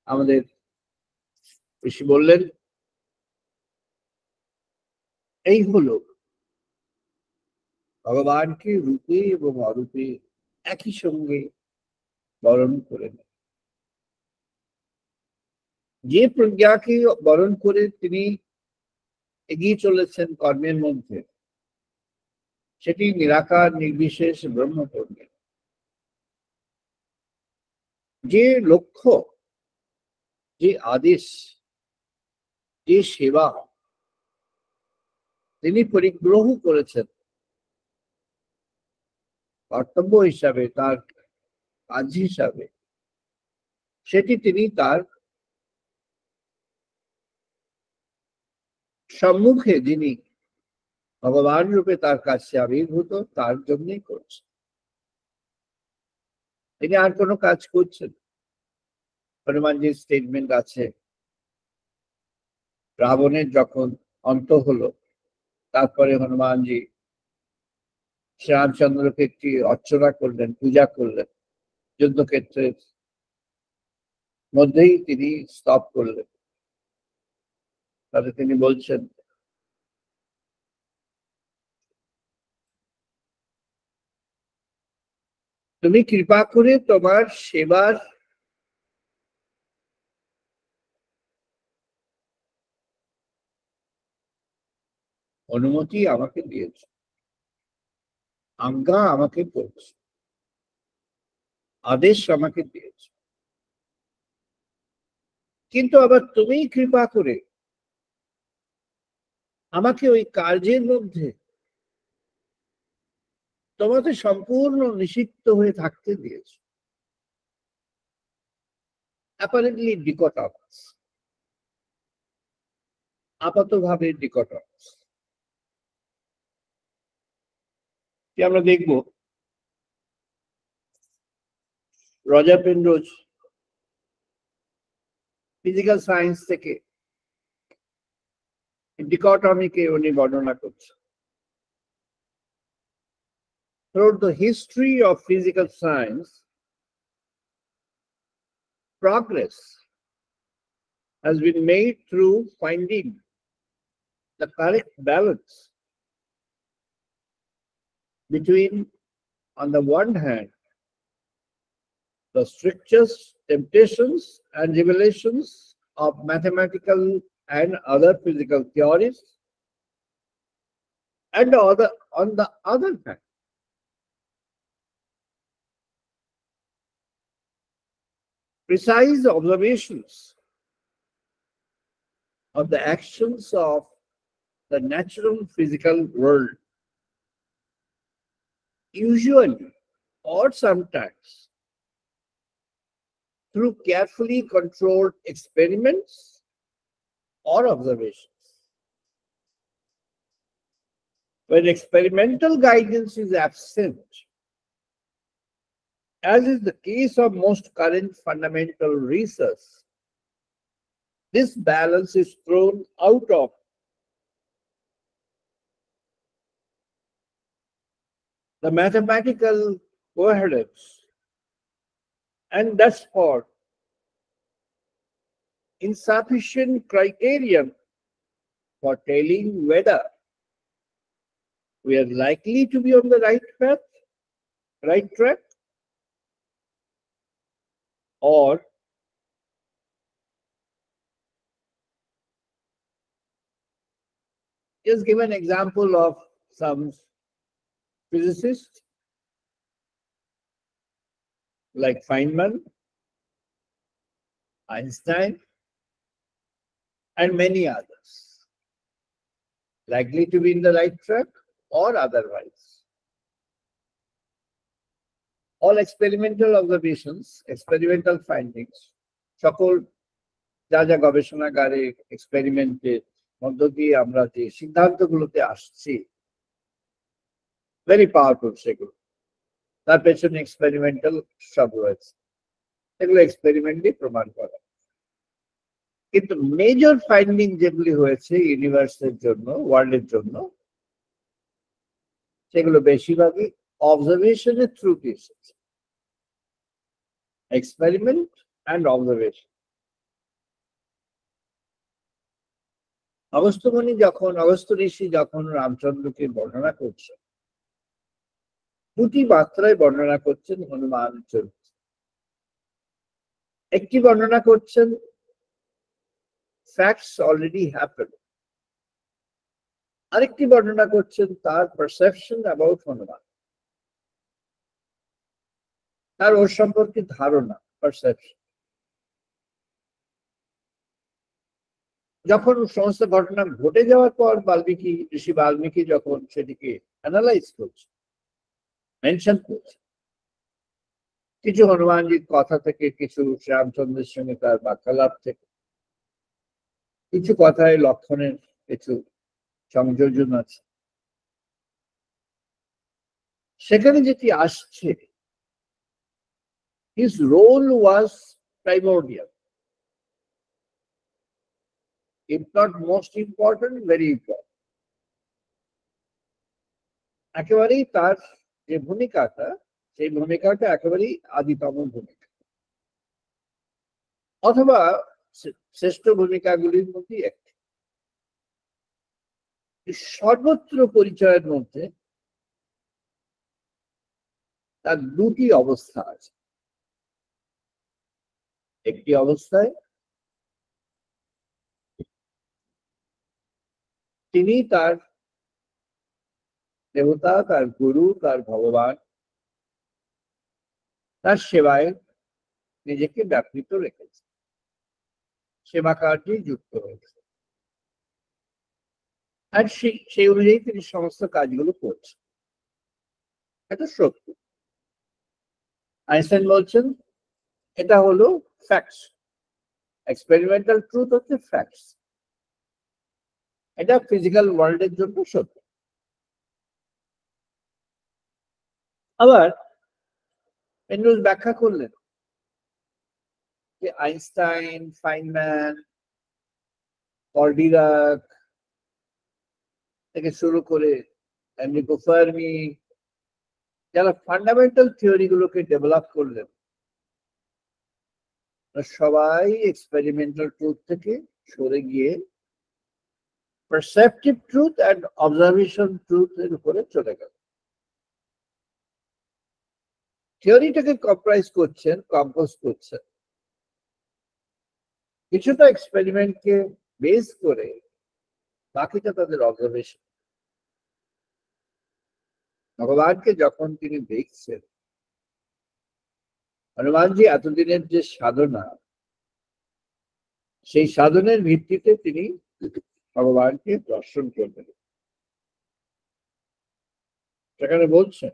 আমাদের ঋষি বললেন, এই হলো ভগবানকে রূপে এবং অরূপে একই সঙ্গে বরণ করে নেয়। যে প্রজ্ঞাকে বরণ করে তিনি এগিয়ে চলেছেন কর্মের মধ্যে, সেটি নিরাকার নির্বিশেষ ব্রহ্মপ্রজ্ঞা। যে লক্ষ্য, যে আদেশ, যে সেবা তিনি পরিগ্রহ করেছেন কর্তব্য হিসাবে, তার কাজ হিসাবে, সেটি তিনি তার সম্মুখে যিনি ভগবান রূপে তার কাছে আবির্ভূত, তার জন্যই করছেন। তিনি আর কোনো কাজ করছেন। হনুমানজির স্টেটমেন্ট আছে, রাবণের যখন অন্ত হলো, তারপরে হনুমানজি শ্রীরামচন্দ্রকে একটি অর্চনা করলেন, পূজা করলেন, যুদ্ধক্ষেত্রের মধ্যেই তিনি স্টপ করলেন। তাহলে তিনি বলছেন, তুমি কৃপা করে তোমার সেবার অনুমতি আমাকে দিয়েছ, আজ্ঞা আমাকে করছ, আদেশ আমাকে দিয়েছ, কিন্তু আবার তুমি কৃপা করে আমাকে ওই কার্যের মধ্যে তোমাকে সম্পূর্ণ নিষিদ্ধ হয়ে থাকতে দিয়েছ। অ্যাপারেন্টলি ডিকটমাস, আপাতভাবে ডিকটমাস। আমরা দেখব রজার পেনরোজ ফিজিক্যাল সায়েন্স থেকে ডিকটমিকে উনি বর্ণনা করছেন। Throughout the history of physical science, progress has been made through finding the correct balance between, on the one hand, the strictest temptations and revelations of mathematical and other physical theories, and on the other hand, precise observations of the actions of the natural physical world, usually or sometimes through carefully controlled experiments or observations. When experimental guidance is absent, as is the case of most current fundamental research, this balance is thrown out of the mathematical coherence, and thus for insufficient criterion for telling whether we are likely to be on the right path, right track, or just give an example of some physicists like Feynman, Einstein, and many others, likely to be in the right track or otherwise. All experimental observations, experimental findings, সকল যা যা গবেষণাগারে এক্সপেরিমেন্টের মধ্য দিয়ে আমরা যে সিদ্ধান্তগুলোতে আসছি, very powerful সেগুলো, তার পেছনে এক্সপেরিমেন্টাল সব রয়েছে, এগুলো এক্সপেরিমেন্ট দিয়ে প্রমাণ করা। কিন্তু মেজর ফাইন্ডিং যেগুলি হয়েছে ইউনিভার্সের জন্য, ওয়ার্ল্ডের জন্য, সেগুলো বেশিরভাগই অবজারভেশনের থ্রুতে এসেছে, এক্সপেরিমেন্ট অ্যান্ড অবজারভেশন। অগস্ত্য ঋষি যখন রামচন্দ্রকে বর্ণনা করছেন, দুটি মাত্রায় বর্ণনা করছেন হনুমান চরিত্র। একটি বর্ণনা করছেন ফ্যাক্টস অলরেডি হ্যাপেন্ড, আরেকটি বর্ণনা করছেন তার পারসেপশন অ্যাবাউট হনুমান, তার ওর সম্পর্কে ধারণা, পারসেপশন। যখন সমস্ত ঘটনা ঘটে যাওয়ার পর ঋষি বাল্মীকি যখন সেটিকে অ্যানালাইজ করছে, মেনশন করছে, কিছু হনুমানজির কথা থেকে, কিছু শ্রীরামচন্দ্রের সঙ্গে তার বার্তালাপ থেকে, কিছু কথায় লক্ষণের কিছু সংযোজন আছে, সেখানে যেটি আসছে, his role was primordial, if not most important, very important. একেবারেই তার যে ভূমিকাটা, সেই ভূমিকাটা একেবারেই আদিতম ভূমিকা, অথবা শ্রেষ্ঠ ভূমিকাগুলির মধ্যে একটি। সর্বত্র পরিচয়ের মধ্যে তার দুটি অবস্থা আছে। একটি অবস্থায় তিনি তার দেবতা, তার গুরু, তার ভগবান, তার সেবায় নিজেকে ব্যাপৃত রেখেছে, সেবা কার্যে যুক্ত হয়েছে, আর সেই অনুযায়ী তিনি সমস্ত কাজগুলো করছেন। এটা সত্য। আইনস্টাইন বলছেন এটা হলো ফ্যাক্টস, এক্সপেরিমেন্টাল ট্রুথ হচ্ছে ফ্যাক্টস, এটা ফিজিক্যাল ওয়ার্ল্ডের জন্য সত্য। আবার পেনরোজ ব্যাখ্যা করলেন যে আইনস্টাইন, ফাইনম্যান, কর্ডিরাক থেকে শুরু করে এনরিকো ফার্মি, যারা ফান্ডামেন্টাল থিওরি গুলোকে ডেভেলপ করলেন, সবাই এক্সপেরিমেন্টাল ট্রুথ থেকে সরে গিয়ে perceptive truth and observation truth এর উপরে চলে গেল। থিওরিটাকে কম্প্রাইজ করছেন, কম্পোজ করছেন কিছুটা এক্সপেরিমেন্টকে বেস করে, বাকিটা তাদের অবজারভেশন। ভগবানকে যখন তিনি দেখছেন, হনুমানজি এতদিনের যে সাধনা, সেই সাধনের ভিত্তিতে তিনি ভগবানকে দর্শন করবেন। সেখানে বলছেন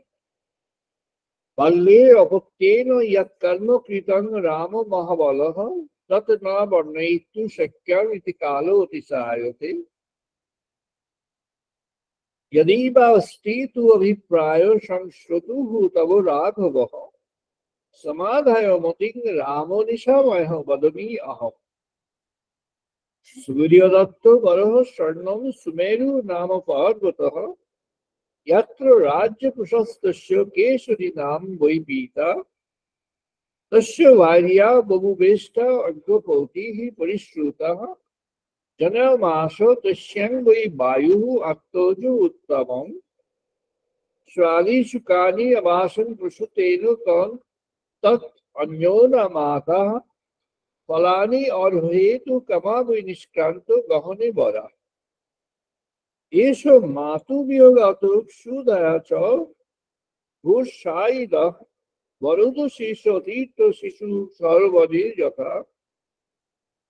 বাল্যে অপত্যেন ইয়ৎ কর্ম কৃতং রাম মহাবলঃ তৎ ন বর্ণয়িতুঃ শক্যম ইতি কালো অতিশায়তে यदि वा अस्ति तु अभिप्रायो संश्रुतुः तव राघवः समाधाय मतिं रामो निशामयः वदमि अहम्। सूर्यदत्तो वरः स्वर्णं सुमेरु नाम पर्वतः यत्र राज्यकुशस्तस्य केसरी नाम वै पीता तस्य भार्या बभुवेष्टा अग्रपौतिः परिश्रुतः जनमास तस्यां वै वायुः अक्तोजो उत्तमम् स्वादिषु कानि अवासन् प्रसूतेन तत् अन्यो न माता फलानि और हेतु कमा वै निष्क्रांतो गहने बरा एषो मातु वियोगातो सुदया च भूषायिदः वरुद शिशोतीर्थ शिशु सर्वदे यथा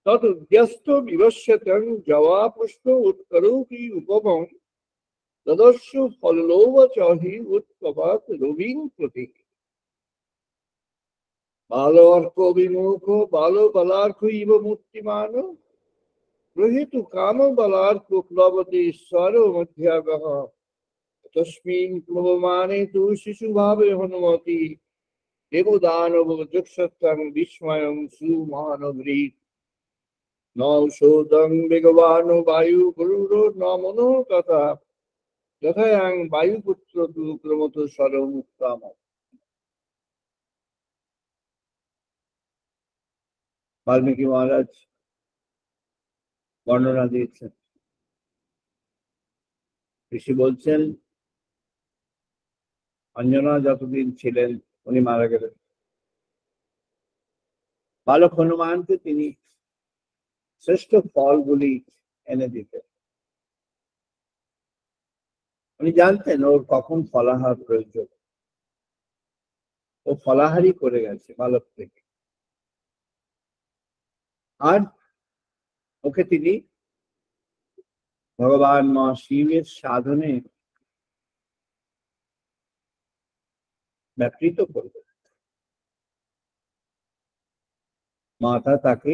तदुद्यस्तो विवश्यतं जवा पुष्प उत्करोति उपमं तदस्सु फललोभ च हि उत्पपात रविं प्रति बालोऽर्क विमुखो बालो बलार्क इव मूर्तिमानो गृहीतु काम बलार्क प्लवते स्वरो मध्यागः तस्मिन् प्लवमाने तु शिशुभावे हनुमति देवदानव जुक्षतं विस्मयं सुमानवृत् नौषधं वेगवानो वायु गुरुरो न मनो तथा यथायां वायुपुत्र तु क्रमतो सर्वमुत्तम। বাল্মীকি মহারাজ বর্ণনা দিয়েছেন ঋষি বলছেন অঞ্জনা যতদিন ছিলেন উনি মারা গেলেন, বালক হনুমানকে তিনি শ্রেষ্ঠ ফলগুলি এনে দিতেন। উনি জানতেন ওর কখন ফলাহার প্রয়োজন, ও ফলাহারই করে গেছে বালক থেকে, আর ওকে তিনি ভগবান মহাশিবের সাধনে ব্যাপৃত করবেন। মাতা তাকে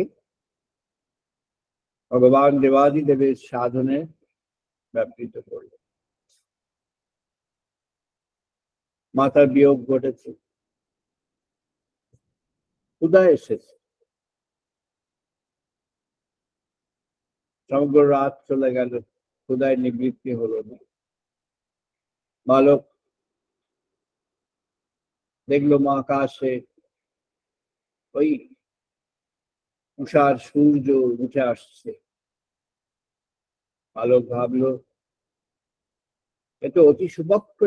ভগবান দেবাদিদেবের সাধনে ব্যাপৃত করবে। মাতার বিয়োগ ঘটেছে, ক্ষুধা এসেছে, সমগ্র রাত চলে গেল, ক্ষুধায় নিবৃত্তি হলো না। বালক দেখলো মহাকাশে ওই তুষার সূর্য উঠে আসছে। বালক ভাবলো এত অতি সুপক্ষ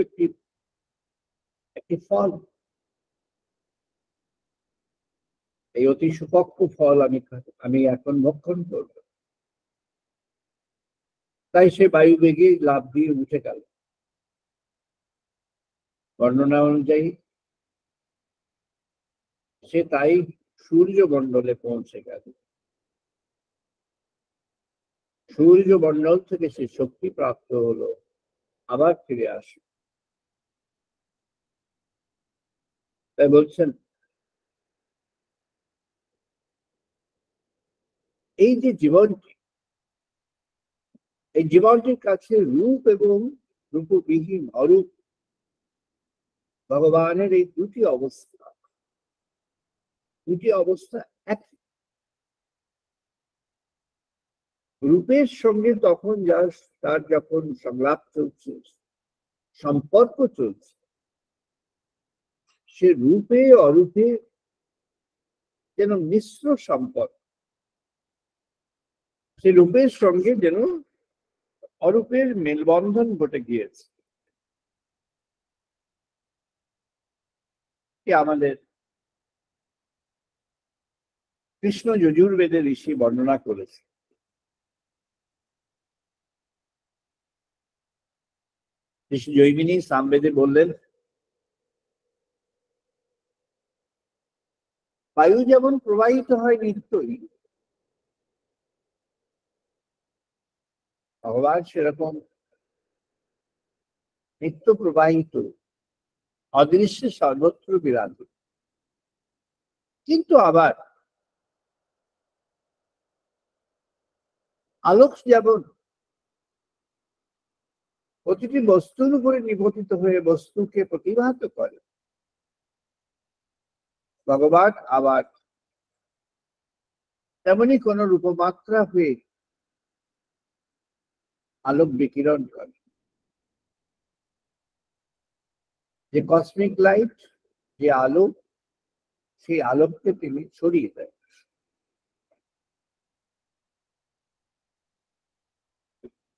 একটি ফল, এই অতি সুপক্ষ ফল আমি এখন ভক্ষণ করব। তাই সে বায়ু বেগে লাফ দিয়ে উঠে গেল। বর্ণনা অনুযায়ী সে তাই সূর্যমণ্ডলে পৌঁছে গেল। সূর্যমণ্ডল থেকে সে শক্তি প্রাপ্ত হলো, আবার ফিরে আসে। তাই বলছেন এই যে জীবনটি, এই জীবনটির কাছে রূপ এবং রূপবিহীন অরূপ ভগবানের এই দুটি অবস্থা এক। রূপের সঙ্গে তখন তার যখন সংলাপ চলছে, সম্পর্ক চলছে, সে রূপে অরূপে যেন মিশ্র সম্পর্ক। সে রূপের সঙ্গে যেন অরূপের মেলবন্ধন ঘটে গিয়েছে। আমাদের কৃষ্ণ যজুর্বেদে ঋষি বর্ণনা করেছে। ঋষি জৈমিনী সামবেদে বললেন বায়ু যেমন প্রবাহিত হয় নিত্যই, ভগবান সেরকম নিত্য প্রবাহিত, অদৃশ্যে সর্বত্র বিরাজ। কিন্তু আবার আলোক যেমন প্রতিটি বস্তুর উপরে নিবন্ধিত হয়ে বস্তুকে প্রতিভাত করে, ভগবান আবার তেমনি কোন রূপমাত্রা হয়ে আলোক বিকিরণ করে। যে কসমিক লাইট, যে আলো, সেই আলোককে তিনি ছড়িয়ে দেন।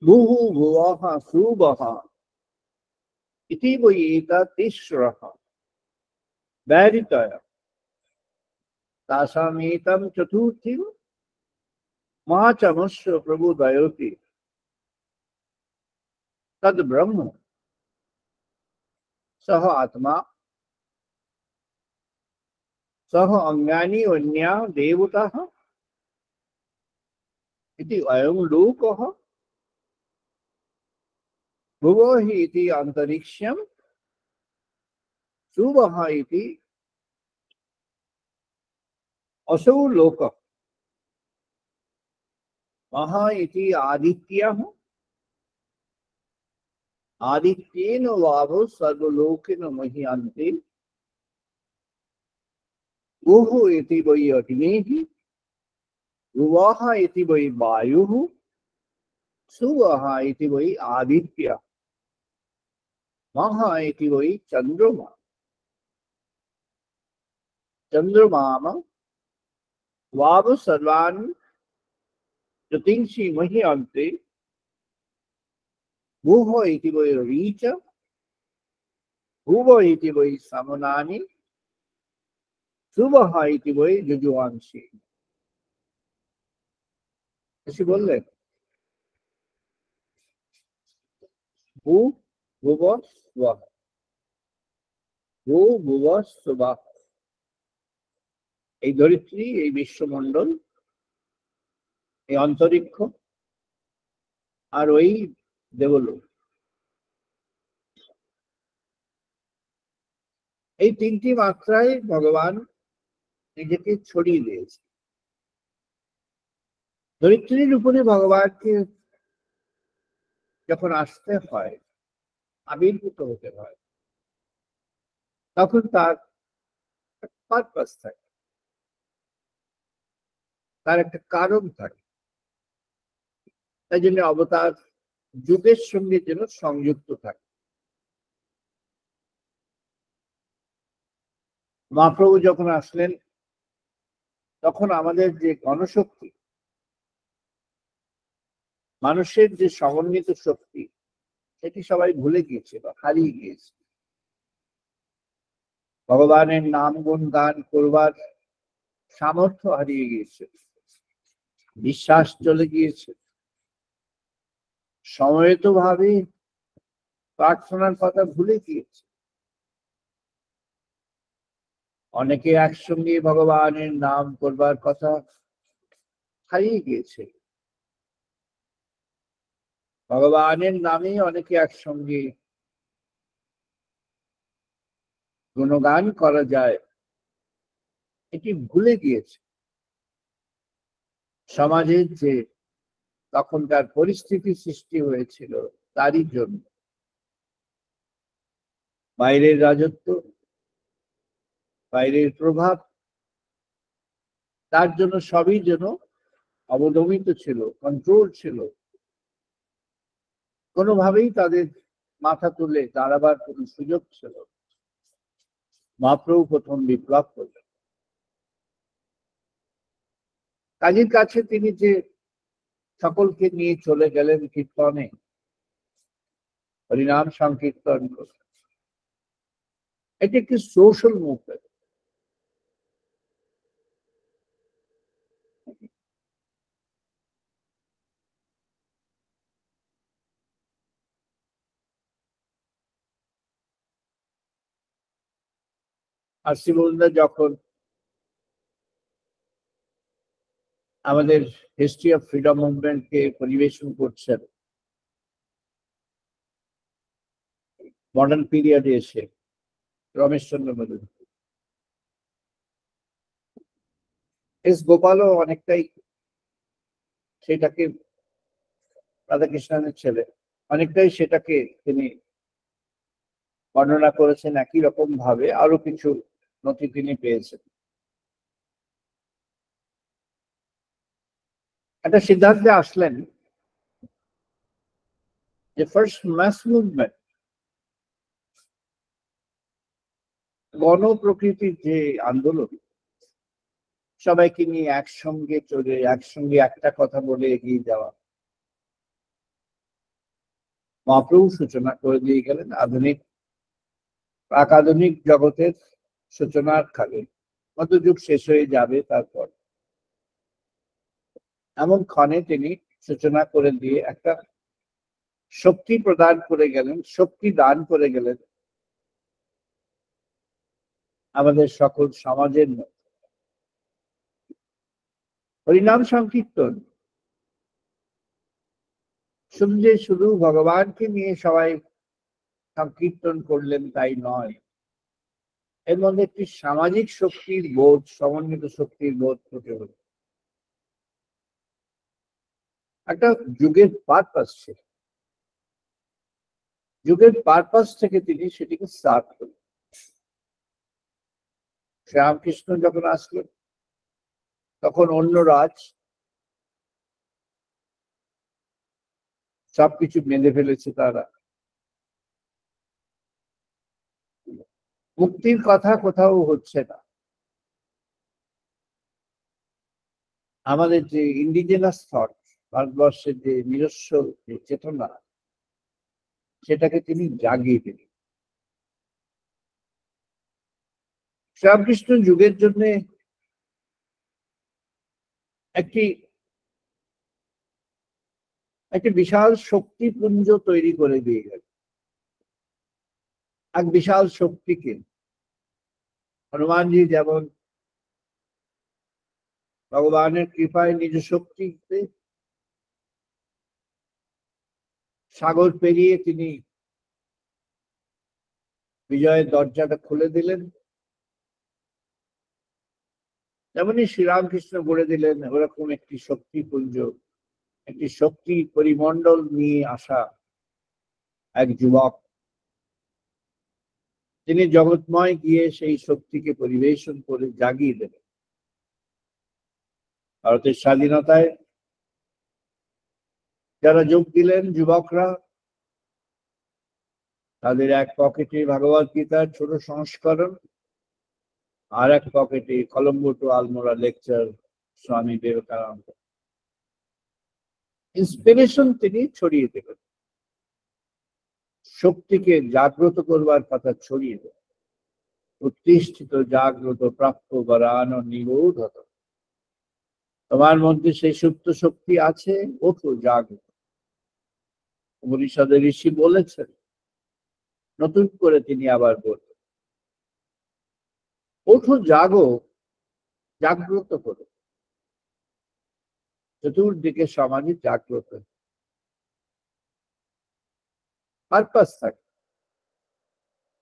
ভুহু ভুবঃ সুবঃ ইতি বৈ এততিস্রঃ ব্যাহৃতয় তাসামেতং চতুর্থীম মহাচমস্য প্রবোদয়তি তদ ব্রহ্ম সহ আত্মা সহ অঙ্গানি অন্যা দেবতাঃ ইতি অয়ং লোকঃ ভুবো হি ইতি অন্তরিক্ষম সুবঃ ইতি असौ लोकः महा इति आदित्यः आदित्येन वावो सर्वलोकेन मह्यन्ते गुः इति वै अग्निः भुवः इति वै वायुः सुवः इति वै आदित्यः महा इति वै चन्द्रमा चन्द्रमाम वाव सर्वान् ज्योतिंषि मह्यन्ते ভুব ইতি বৈ রিচ, ভুব ইতি বৈ সামনানি, শুভ ইতি বৈ যজুয়াংশী। ঋষি বললেন ভূ ভুব স্বঃ, ভূ ভুব স্বঃ। এই ধরিত্রী, এই বিশ্বমণ্ডল, এই অন্তরিক্ষ আর ওই দেবলোক, এই তিনটি মাত্রায় ভগবান নিজেকে ছড়িয়ে দিয়েছে। ধরিত্রীর উপরে ভগবানকে যখন আসতে হয়, আবির্ভূত হতে হয়, তখন তার পারপাস থাকে, তার একটা কারণ থাকে। তাই জন্য অবতার যুগের সঙ্গে যেন সংযুক্ত থাকে। মহাপ্রভু যখন আসলেন, তখন আমাদের যে গণশক্তি, মানুষের যে সমন্বিত শক্তি, সেটি সবাই ভুলে গিয়েছিল, হারিয়ে গিয়েছে। ভগবানের নাম গুণ গান করবার সামর্থ্য হারিয়ে গিয়েছে, বিশ্বাস চলে গিয়েছে, সময়ত ভাবে প্রার্থনার কথা ভুলে গিয়েছে। অনেকে একসঙ্গে ভগবানের নাম করবার কথা হারিয়ে গিয়েছে। ভগবানের নামে অনেকে একসঙ্গে গুণগান করা যায়, এটি ভুলে গিয়েছে। সমাজের যে তখনকার পরিস্থিতি সৃষ্টি হয়েছিল তারই জন্য। বাইরের রাজত্ব, বাইরের প্রভাব, তার জন্য সবই যেন অবদমিত ছিল, কন্ট্রোল ছিল। কোনোভাবেই তাদের মাথা তুলে দাঁড়াবার কোন সুযোগ ছিল। মহাপ্রভু প্রথম বিপ্লব করলেন। কাজীর কাছে তিনি যে সকলকে নিয়ে চলে গেলেন কীর্তনে, হরিনাম সংকীর্তন করে, এটি একটি সোশ্যাল মুভমেন্ট। আর শ্রীবন্দা যখন আমাদের হিস্ট্রি অফ ফ্রিডম মুভমেন্টকে পরিবেশন করছেন মডার্ন পিরিয়ডে এসে, রমেশচন্দ্র মজুমদার, এস গোপালও অনেকটাই সেটাকে, রাধাকৃষ্ণনের ছেলে, অনেকটাই সেটাকে তিনি বর্ণনা করেছেন একই রকম ভাবে। আরো কিছু নথি তিনি পেয়েছেন। একটা সিদ্ধান্তে আসলেন যে ফার্স্ট মাস মুভমেন্ট, গণ প্রকৃতির যে আন্দোলন, সবাইকে নিয়ে একসঙ্গে চলে, একসঙ্গে একটা কথা বলে এগিয়ে যাওয়া, মহাপ্রভু সূচনা করে দিয়ে গেলেন। আধুনিক, প্রাক আধুনিক জগতের সূচনার কালে, মধ্যযুগ শেষ হয়ে যাবে, তারপর এমন ক্ষণে তিনি সূচনা করে দিয়ে একটা শক্তি প্রদান করে গেলেন, শক্তি দান করে গেলেন আমাদের সকল সমাজের মধ্যে। হরিনাম সংকীর্তন শুধু যে শুধু ভগবানকে নিয়ে সবাই সংকীর্তন করলেন তাই নয়, এর মধ্যে একটি সামাজিক শক্তির বোধ, সমন্বিত শক্তির বোধ ফুটে হল। একটা যুগের পারপাস ছিল, যুগের পারপাস থেকে তিনি সেটিকে স্টার্ট করলেন। শ্রীরামকৃষ্ণ যখন আসলেন, তখন অন্য রাজ সবকিছু বেঁধে ফেলেছে, তারা মুক্তির কথা কোথাও হচ্ছে না। আমাদের যে ইন্ডিজেনাস থট, ভারতবর্ষের যে নিজস্ব যে চেতনা, সেটাকে তিনি জাগিয়ে দিলেন। শ্রীরামকৃষ্ণ যুগের জন্য একটি একটি বিশাল শক্তিপুঞ্জ তৈরি করে দিয়ে গেল। এক বিশাল শক্তিকে হনুমানজি যেমন ভগবানের কৃপায় নিজ শক্তিতে সাগর পেরিয়ে তিনি বিজয়ের দরজাটা খুলে দিলেন, তেমনি শ্রীরামকৃষ্ণ গড়ে দিলেন ওরকম একটি শক্তিপুঞ্জ, একটি শক্তি পরিমণ্ডল নিয়ে আসা এক যুবক। তিনি জগৎময় গিয়ে সেই শক্তিকে পরিবেশন করে জাগিয়ে দেবেন। ভারতের স্বাধীনতায় যারা যোগ দিলেন যুবকরা, তাদের এক পকেটে ভগবত গীতার ছোট সংস্করণ, আর এক পকেটে Colombo two Almora lecture Swami Vivekananda. Inspiration তিনি ছড়িয়ে দেবেন, শক্তিকে জাগ্রত করবার কথা ছড়িয়ে দেবেন। উত্তিষ্ঠিত জাগ্রত প্রাপ্য বরান নিবোধত, তোমার মধ্যে সেই সুপ্ত শক্তি আছে, ওঠো জাগ্রত। উপনিষদের ঋষি বলেছেন, নতুন করে তিনি আবার বলবেন, ওঠো জাগো, জাগ্রত করো। চতুর্দিকে সমাজে জাগ্রত পারপাস থাকে,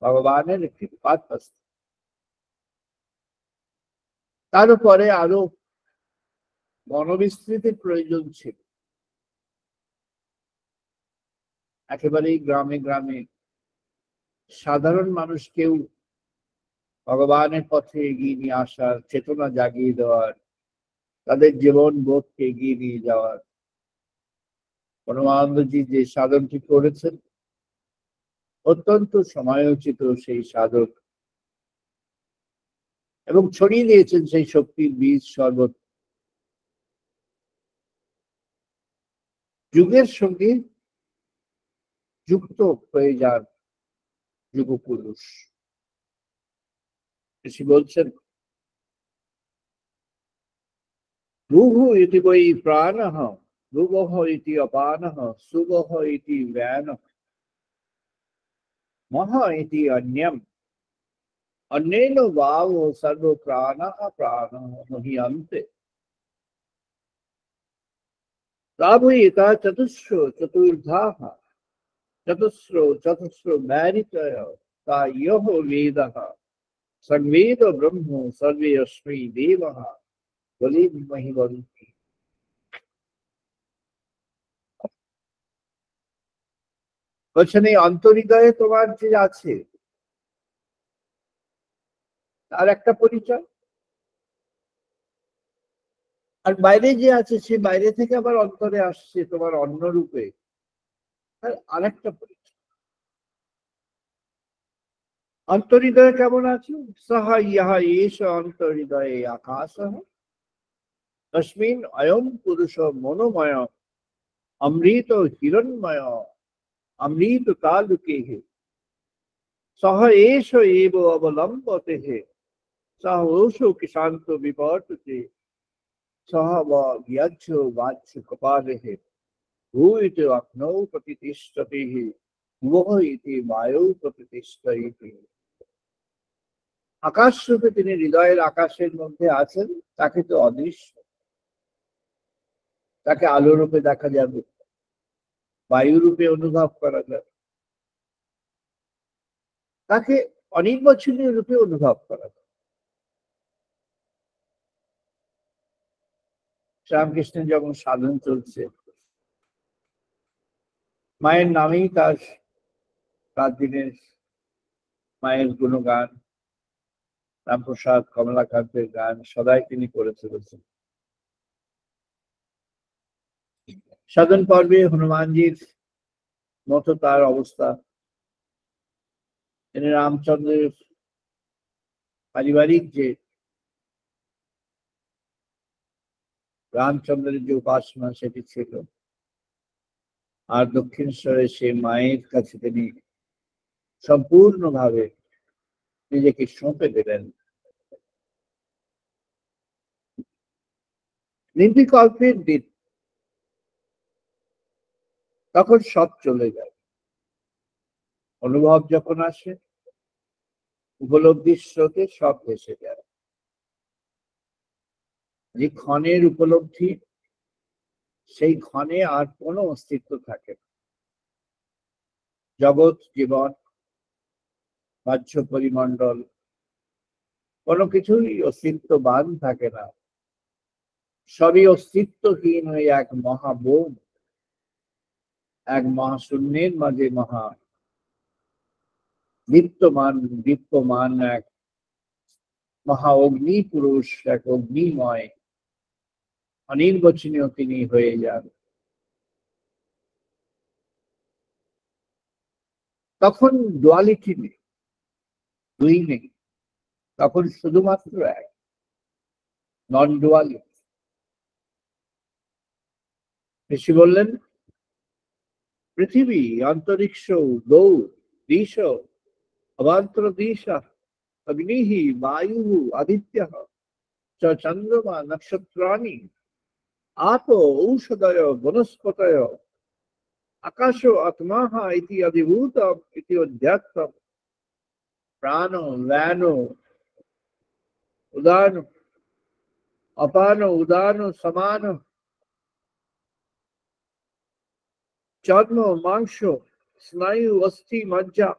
ভগবানের একটি পারপাস। তার উপরে আরো মনোবিস্তৃতির প্রয়োজন ছিল। একেবারেই গ্রামে গ্রামে সাধারণ মানুষকেও ভগবানের পথে এগিয়ে নিয়ে আসার, চেতনা জাগিয়ে দেওয়ার, তাদের জীবন বোধকে এগিয়ে নিয়ে যাওয়ার পরমানন্দজি যে সাধনটি করেছেন, অত্যন্ত সময়োচিত সেই সাধন, এবং ছড়িয়ে দিয়েছেন সেই শক্তির বীজ সর্বত। যুগের সঙ্গে যুক্ত হয়ে যান যুগপুরুষ। ঋষি বলছেন, ভূঃ ইতি বৈ প্রাণঃ, ভুবঃ ইতি অপানঃ, সুবঃ ইতি ব্যানঃ, মহঃ ইতি অন্যম, অন্যেন ভাবো সর্ব প্রাণঃ প্রাণঃ মহীয়ন্তে। তাবৈতা চতুস্র চতুর্ধাঃ, চতুস্র চতুস্র ম্যারিতয়, তা ইয়ঃ বেদঃ, সংবেদ ব্রহ্ম সর্বে অস্मै দেবঃ, বলিমহি বন্তি। বলছেন, এই অন্তর্হৃদয়ে তোমার যে আছে তার একটা পরিচয়, আর বাইরে যে আছে সে বাইরে থেকে আবার অন্তরে আসছে তোমার অন্য রূপে, তার আরেকটা পরিচয়। অন্তর্হৃদয়ে কেমন আছে? সহা ইহা এষ অন্তর্হৃদয়ে আকাশঃ, তস্মিন অয়ং পুরুষ মনোময়, অমৃত হিরণ্ময়, অমৃত তালুকে, সহ এষ এব অবলম্বতে, সহ ওষো কিশান্ত বিবর্ততে, সহ ব্যাজ্য বাচ্য কপালে, ভূত অগ্নৌ প্রতিষ্ঠতে, ভুবঃ ইতি বায়ৌ প্রতিষ্ঠতে। আকাশ রূপে তিনি হৃদয়ের আকাশের মধ্যে আছেন, তাকে তো অদৃশ্য, তাকে আলো রূপে দেখা যাবে, বায়ু রূপে অনুভব করা যাবে, তাকে অনির্বচনীয় রূপে অনুভব করা যাবে। শ্রীরামকৃষ্ণের যখন সাধন চলছে, মায়ের নামেই তার রাত দিনের মায়ের গুণগান, রামপ্রসাদ কমলাকান্তের গান সদাই তিনি করে চলেছেন। সাধন পর্বে হনুমানজির মতো তার অবস্থা। তিনি রামচন্দ্রের পারিবারিক যে রামচন্দ্রের যে উপাসনা সেটি ছিল, আর দক্ষিণেশ্বরে সে মায়ের কাছে তিনি সম্পূর্ণভাবে নিজেকে সঁপে দিলেন। নির্বিকল্পের দিন, তখন সব চলে যায়। অনুভব যখন আসে, উপলব্ধির স্রোতে সব ভেসে যায়। যে ক্ষণের উপলব্ধি, সেই ক্ষণে আর কোনো অস্তিত্ব থাকে না। জগৎ, জীবন, বাহ্য পরিমণ্ডল, কোনো কিছুই অস্তিত্ববান থাকে না। সবই অস্তিত্বহীন হয়ে এক মহাবোম, এক মহাশূন্যের মাঝে মহা দীপ্যমান এক মহা অগ্নি পুরুষ, এক অগ্নিময় অনির্বচনীয় তিনি হয়ে যান। তখন ডুয়ালিটি নেই, দুই নেই, তখন শুধুমাত্র এক, নন ডুয়ালিটি। ঋষি বললেন, পৃথিবী, অন্তরিক্ষ, দৌড়, দিশ, অবান্তর দিশা, অগ্নি, বায়ু, আদিত্য, চন্দ্রমা, নক্ষত্রাণি, আপ, ঔষধয়, বনস্পতয়, আকাশ, আত্মা ইতি অধিভূতম ইতি অধ্যাত্মম, প্রাণ, ব্যান, উদান, অপান, উদান, সমান, চর্ম, মাংস, স্নায়ু, অস্থি, মজ্জা,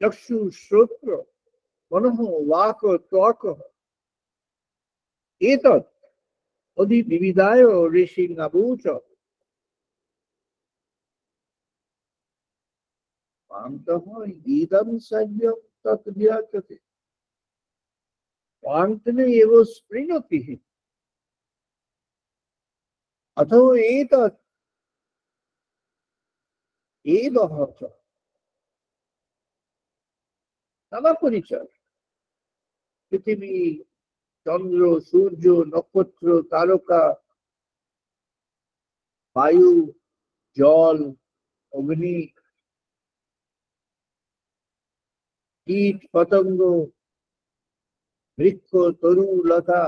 চক্ষু, শ্রোত্র, মনঃ, বাক, ত্বক, এতৎ অধি বিবিধায় ঋষি নাবুচ পান্তঃ ইদং সর্বং তৎ বিরাজতে পান্তনে এব স্পৃণোতি অথো এতৎ এবহ চ। নানা পরিচয়, পৃথিবী, চন্দ্র, সূর্য, নক্ষত্র, তারকা, বায়ু, জল, অগ্নি, কীট, পতঙ্গ, বৃক্ষ, তরু, লতা,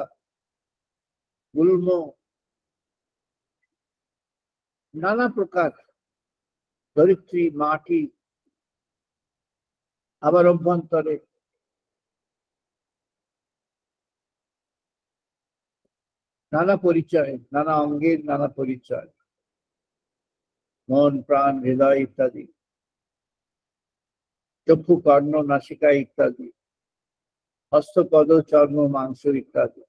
গুল্ম, নানা প্রকার ধরিত্রী, মাটি, আবার অভ্যন্তরে নানা পরিচয়, নানা অঙ্গের নানা পরিচয়, মন, প্রাণ, হৃদয় ইত্যাদি, চক্ষু, কর্ণ, নাসিকা ইত্যাদি, হস্ত, পদ, চর্ম, মাংস ইত্যাদি।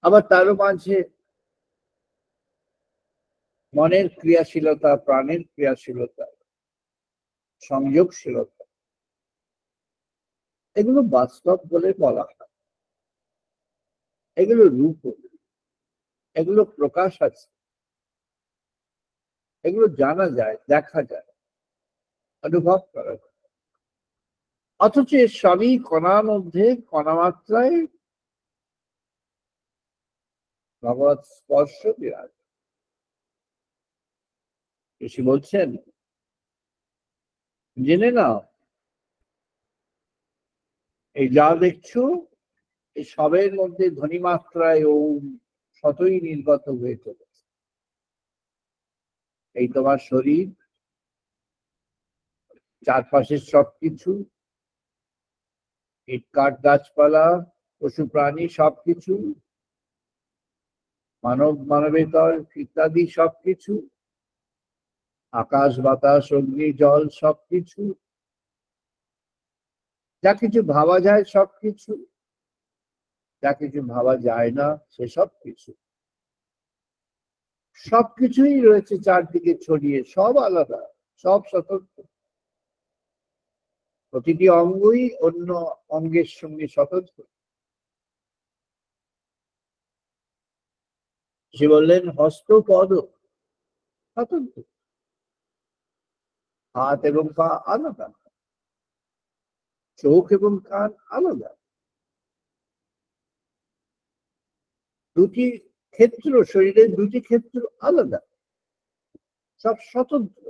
আবার তারও মাঝে মনের ক্রিয়াশীলতা, প্রাণের ক্রিয়াশীলতা, সংযোগশীলতা, এগুলো বাস্তব বলে বলা হয়। এগুলো রূপ, এগুলো প্রকাশ আছে, এগুলো জানা যায়, দেখা যায়, অনুভব করা যায়। অথচ সবই কণার মধ্যে, কণা মাত্রায় ভগবৎ স্পর্শ বিরাজ। ঋষি বলছেন, জেনে নাও, এই যা দেখছো, এই সবের মধ্যে ধ্বনি মাত্রায় ওম শতই নির্গত হয়ে চলেছে। এই তোমার শরীর, চারপাশের সবকিছু, ইটকাঠ, গাছপালা, পশু প্রাণী সবকিছু, মানব, মানবেতর ইত্যাদি সবকিছু, আকাশ, বাতাস, অগ্নি, জল সবকিছু, যা কিছু ভাবা যায় সবকিছু, যা কিছু ভাবা যায় না সেসব কিছু, সবকিছুই রয়েছে চারদিকে ছড়িয়ে, সব আলাদা, সব স্বতন্ত্র, প্রতিটি অঙ্গই অন্য অঙ্গের সঙ্গে স্বতন্ত্র। সে বললেন, হস্ত, পদ স্বতন্ত্র, হাত এবং পা আলাদা, চোখ এবং কান আলাদা, দুটি ক্ষেত্র, শরীরের দুটি ক্ষেত্র আলাদা, সব স্বতন্ত্র।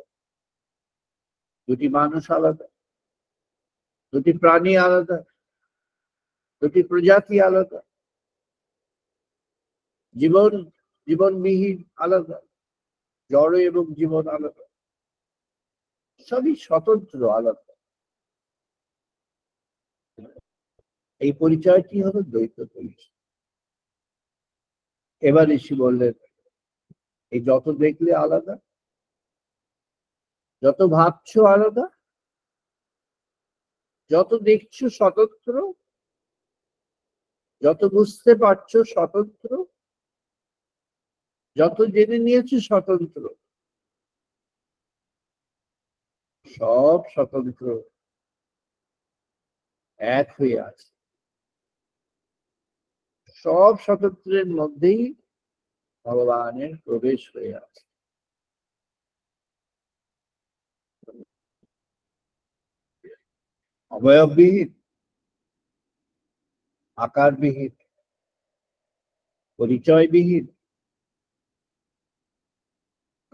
দুটি মানুষ আলাদা, দুটি প্রাণী আলাদা, দুটি প্রজাতি আলাদা, জীবনবিহীন আলাদা, জড় এবং জীবন আলাদা, সবই স্বতন্ত্র আলাদা। এই পরিচয়টি হলো দ্বৈত পরিচয়। এবার ঋষি বললেন, এই যত দেখলে আলাদা, যত ভাবছো আলাদা, যত দেখছো স্বতন্ত্র, যত বুঝতে পারছো স্বতন্ত্র, যত জেনে নিয়েছো স্বতন্ত্র, সব স্বতন্ত্র এক হয়ে আছে। সব স্বতন্ত্রের মধ্যেই ভগবানের প্রবেশ হয়ে আছে। অবয়ববিহীন, আকারবিহীন, পরিচয়বিহীন,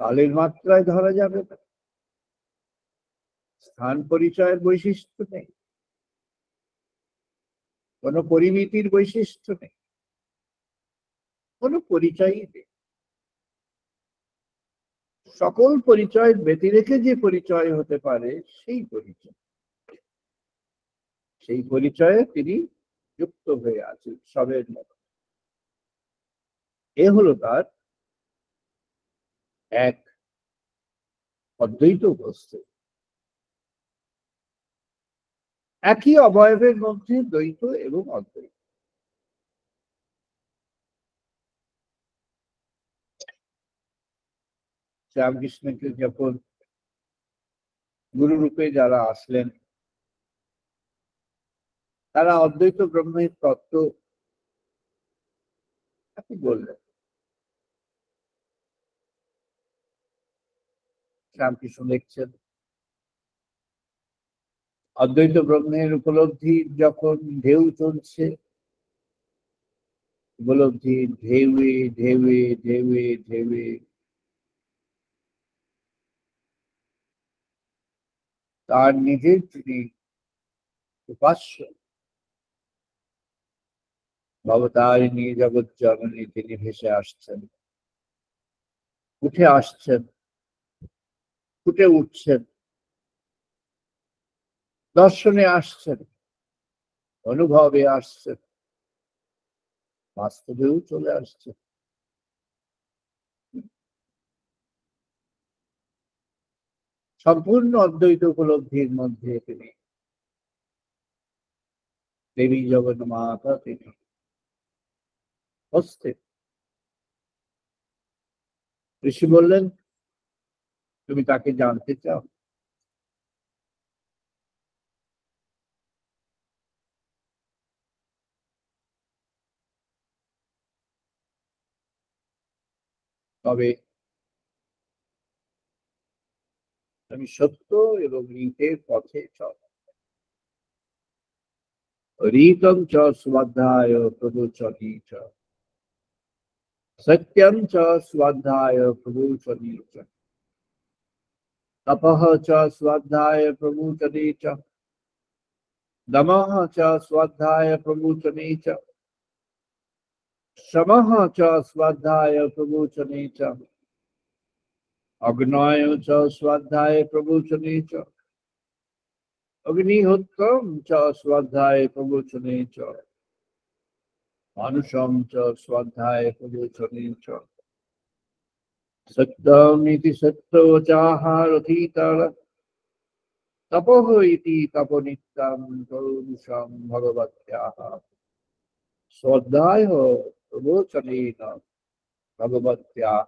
কালের মাত্রায় ধরা যাবে না, স্থান পরিচয়ের বৈশিষ্ট্য নেই, কোনো পরিমিতির বৈশিষ্ট্য নেই, কোনো পরিচয়ই নেই। সকল পরিচয় ব্যতি রেখে যে পরিচয় হতে পারে সেই পরিচয়, সেই পরিচয়ে তিনি যুক্ত হয়ে আছেন সবের মতো। এ হলো তার এক অদ্বৈত বস্তু। একই অবয়বের মধ্যে দ্বৈত এবং অদ্বৈত। শ্রীরামকৃষ্ণকে যখন গুরু রূপে যারা আসলেন, তারা অদ্বৈত ব্রহ্মের তত্ত্ব বললেন। শ্রীরামকৃষ্ণ লিখছেন, অদ্বৈত ব্রহ্মের উপলব্ধি যখন ঢেউ চলছে, উপলব্ধি ঢেউয়ে ঢেউয়ে ঢেউয়ে ঢেউয়ে তার নিজের তিনি উপাস্য ভবতারিণী জগৎ জননী তিনি ভেসে আসছেন, উঠে আসছেন, ফুটে উঠছেন, দর্শনে আসছেন, অনুভবে আসছেন, বাস্তবেও চলে আসছেন। সম্পূর্ণ অদ্বৈত উপলব্ধির মধ্যে তিনি দেবী জগন্মাতা তিনি হস্তে। ঋষি বললেন, তুমি তাকে জানতে চাও? তবে আমি সত্য এবং রীতের পথে চল। রীতং চ স্বাধ্যায় প্রবোচনী চ, সত্যং চ স্বাধ্যায় প্রবোচনী চ, তপঃ চ স্বাধ্যায় প্রবোচনী চ, দমঃ চ স্বাধ্যায় প্রবোচনী চ, শমঃ চ স্বাধ্যায় প্রবোচনী চ, অগ্নয় চ স্বাধ্যায় প্রবোচনী চ, অগ্নিহোত্রম চ স্বাধ্যায় প্রবোচনী চ, মানুষম চ স্বাধ্যায় প্রবোচনী চ, সত্যম ইতি সত্যবচাহারথিতর, তপঃ ইতি তপনিত্যং পৌরুষং ভগবত্যাঃ, স্বাধ্যায় প্রবোচনেন ভগবত্যাঃ।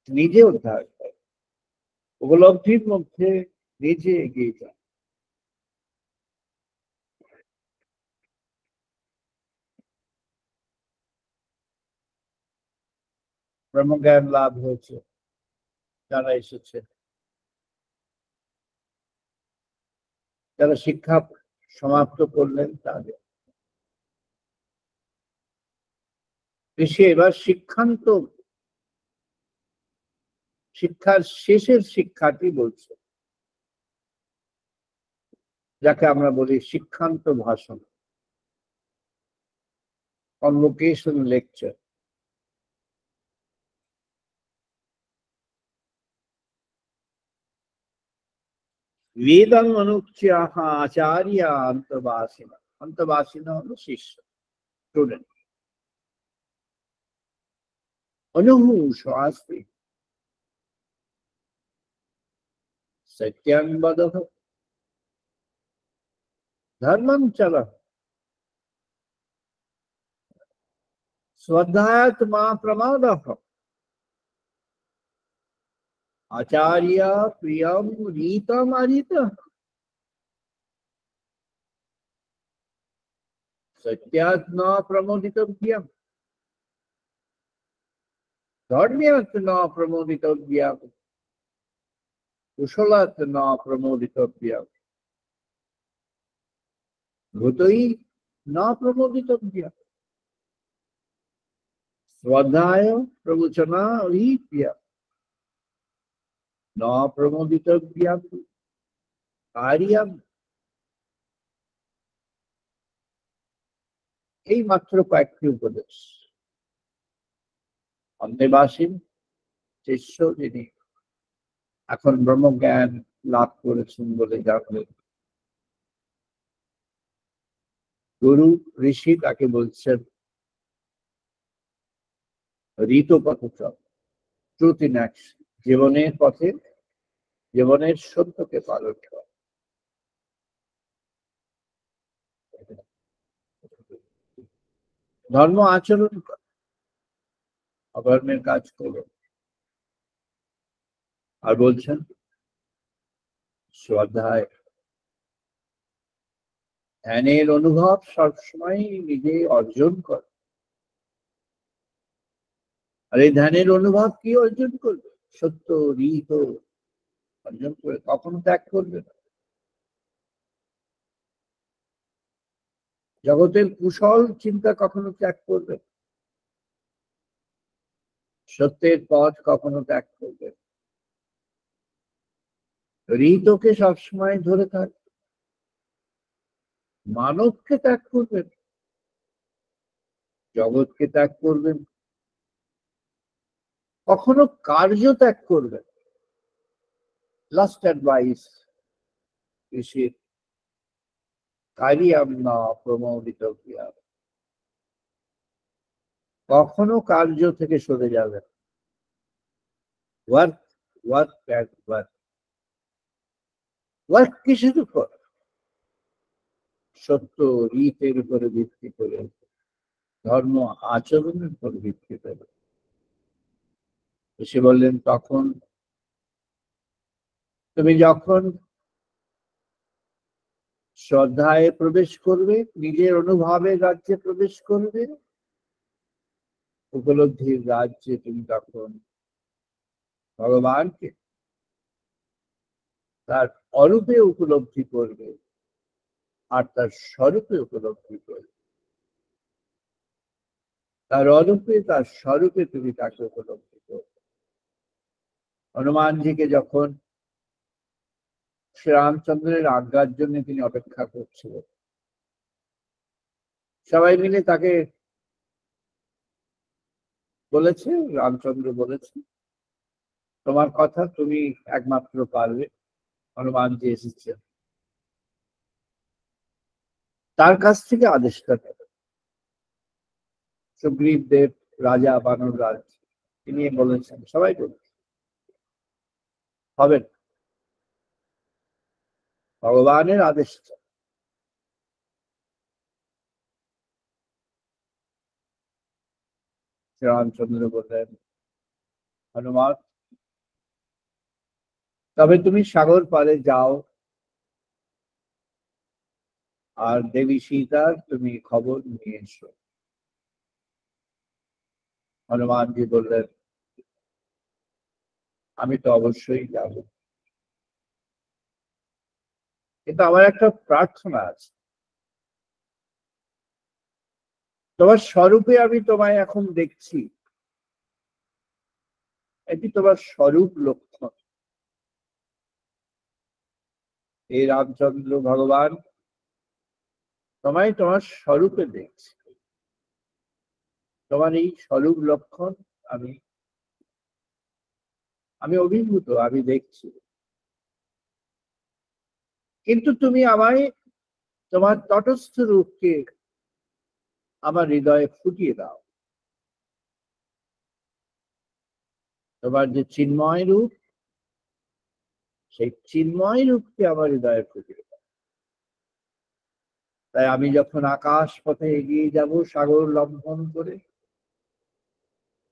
নিজে উদ্ধার করে, উপলব্ধির মধ্যে নিজে এগিয়ে যান। ব্রহ্মজ্ঞান লাভ হয়েছে যারা এসেছে, যারা শিক্ষা সমাপ্ত করলেন তাদের ঋষি এবার শিক্ষান্ত শিক্ষার শেষের শিক্ষাটি বলছে, যাকে আমরা বলি শিক্ষান্ত ভাষণ, কনভোকেশন লেকচার। বেদং অনুচ্যাহ আচার্য অন্তবাসিনা। অন্তবাসিনা হলো শিষ্য, স্টুডেন্ট। অনুহু শাস্তি সত্যং বদহ ধর্মং চলহ স্বধায়াত মা প্রমাদহ আচার্য প্রিয়ম রীতম অরিতঃ সত্যাৎ ন প্রমোদিতব্যম ধর্ম্যাৎ ন প্রমোদিতব্যম কুশলাৎ ন প্রমোদিতব্যম ভূতৈ ন প্রমোদিতব্যম স্বধায় প্রবচনা অধীপ্যম ন প্রমোদিতব্যম কার্যম। এই মাত্র কয়েকটি উপদেশ। অন্তবাসীন শিষ্য, যিনি এখন ব্রহ্মজ্ঞান লাভ করেছেন বলে জানলেন, গুরু ঋষি তাকে বলছেন ঋতপথ চল, ট্রুথ ইন অ্যাকশন, জীবনের পথে জীবনের সত্যকে পালন কর। ধর্ম আচরণ কর, অধর্মের কাজ করো। আর বলছেন শ্রদ্ধায়, ধ্যানের অনুভব সবসময় নিজে অর্জন কর। আর এই ধ্যানের অনুভব কি অর্জন করবে? সত্য ঋত অর্জন করে কখনো ত্যাগ করবে না। জগতের কুশল চিন্তা কখনো ত্যাগ করবে না। সত্যের পথ কখনো ত্যাগ করবে না। ঋতকে সবসময় ধরে থাকবে। মানবকে ত্যাগ করবেন, জগৎকে ত্যাগ করবেন, কখনো কার্য ত্যাগ করবেন। লাস্ট অ্যাডভাইস ঋষির, কার্যম ন প্রমোদিতব্যম। কখনো কার্য থেকে সরে যাবেন। Work work at work. Work কিসের উপর? সত্য রীতের উপরে ভিত্তি করে, ধর্ম আচরণের উপর ভিত্তি করে। সে বললেন, তখন তুমি যখন শ্রদ্ধায় প্রবেশ করবে, নিজের অনুভবের রাজ্যে প্রবেশ করবে, উপলব্ধির রাজ্যে তুমি তখন ভগবানকে তার অরূপে উপলব্ধি করবে আর তার স্বরূপে উপলব্ধি করবে। তার অরূপে তার স্বরূপে তুমি তাকে উপলব্ধি করবে। হনুমানজিকে যখন শ্রীরামচন্দ্রের আজ্ঞার জন্য তিনি অপেক্ষা করছিলেন, সবাই মিলে তাকে বলেছে, রামচন্দ্র বলেছে, তোমার কথা তুমি একমাত্র পারবে। হনুমানজি এসেছেন, তার কাছ থেকে আদেশটা নেবে। সুগ্রীব দেব, রাজা বানর রাজ, তিনি বলেছেন, সবাই বলেছেন হবেন, ভগবানের আদেশ। শ্রীরামচন্দ্র বললেন, হনুমান, তবে তুমি সাগর পারে যাও আর দেবী সীতার তুমি খবর নিয়ে এসো। হনুমানজি বললেন, আমি তো অবশ্যই যাব, কিন্তু আমার একটা প্রার্থনা আছে। তোমার স্বরূপে আমি তোমায় এখন দেখছি, এটি তোমার স্বরূপ লক্ষণ। এই রামচন্দ্র ভগবান তোমায় তোমার স্বরূপে দেখছে। তোমার এই স্বরূপ লক্ষণ আমি অভিভূত, আমি দেখছি। কিন্তু তুমি আমায় তোমার তটস্থ রূপকে আমার হৃদয়ে ফুটিয়ে দাও। তোমার যে চিন্ময় রূপ, সেই চিন্ময় রূপকে আমার হৃদয়ে ফুটিয়ে দাও। তাই আমি যখন আকাশ পথে এগিয়ে যাব সাগর লঙ্ঘন করে,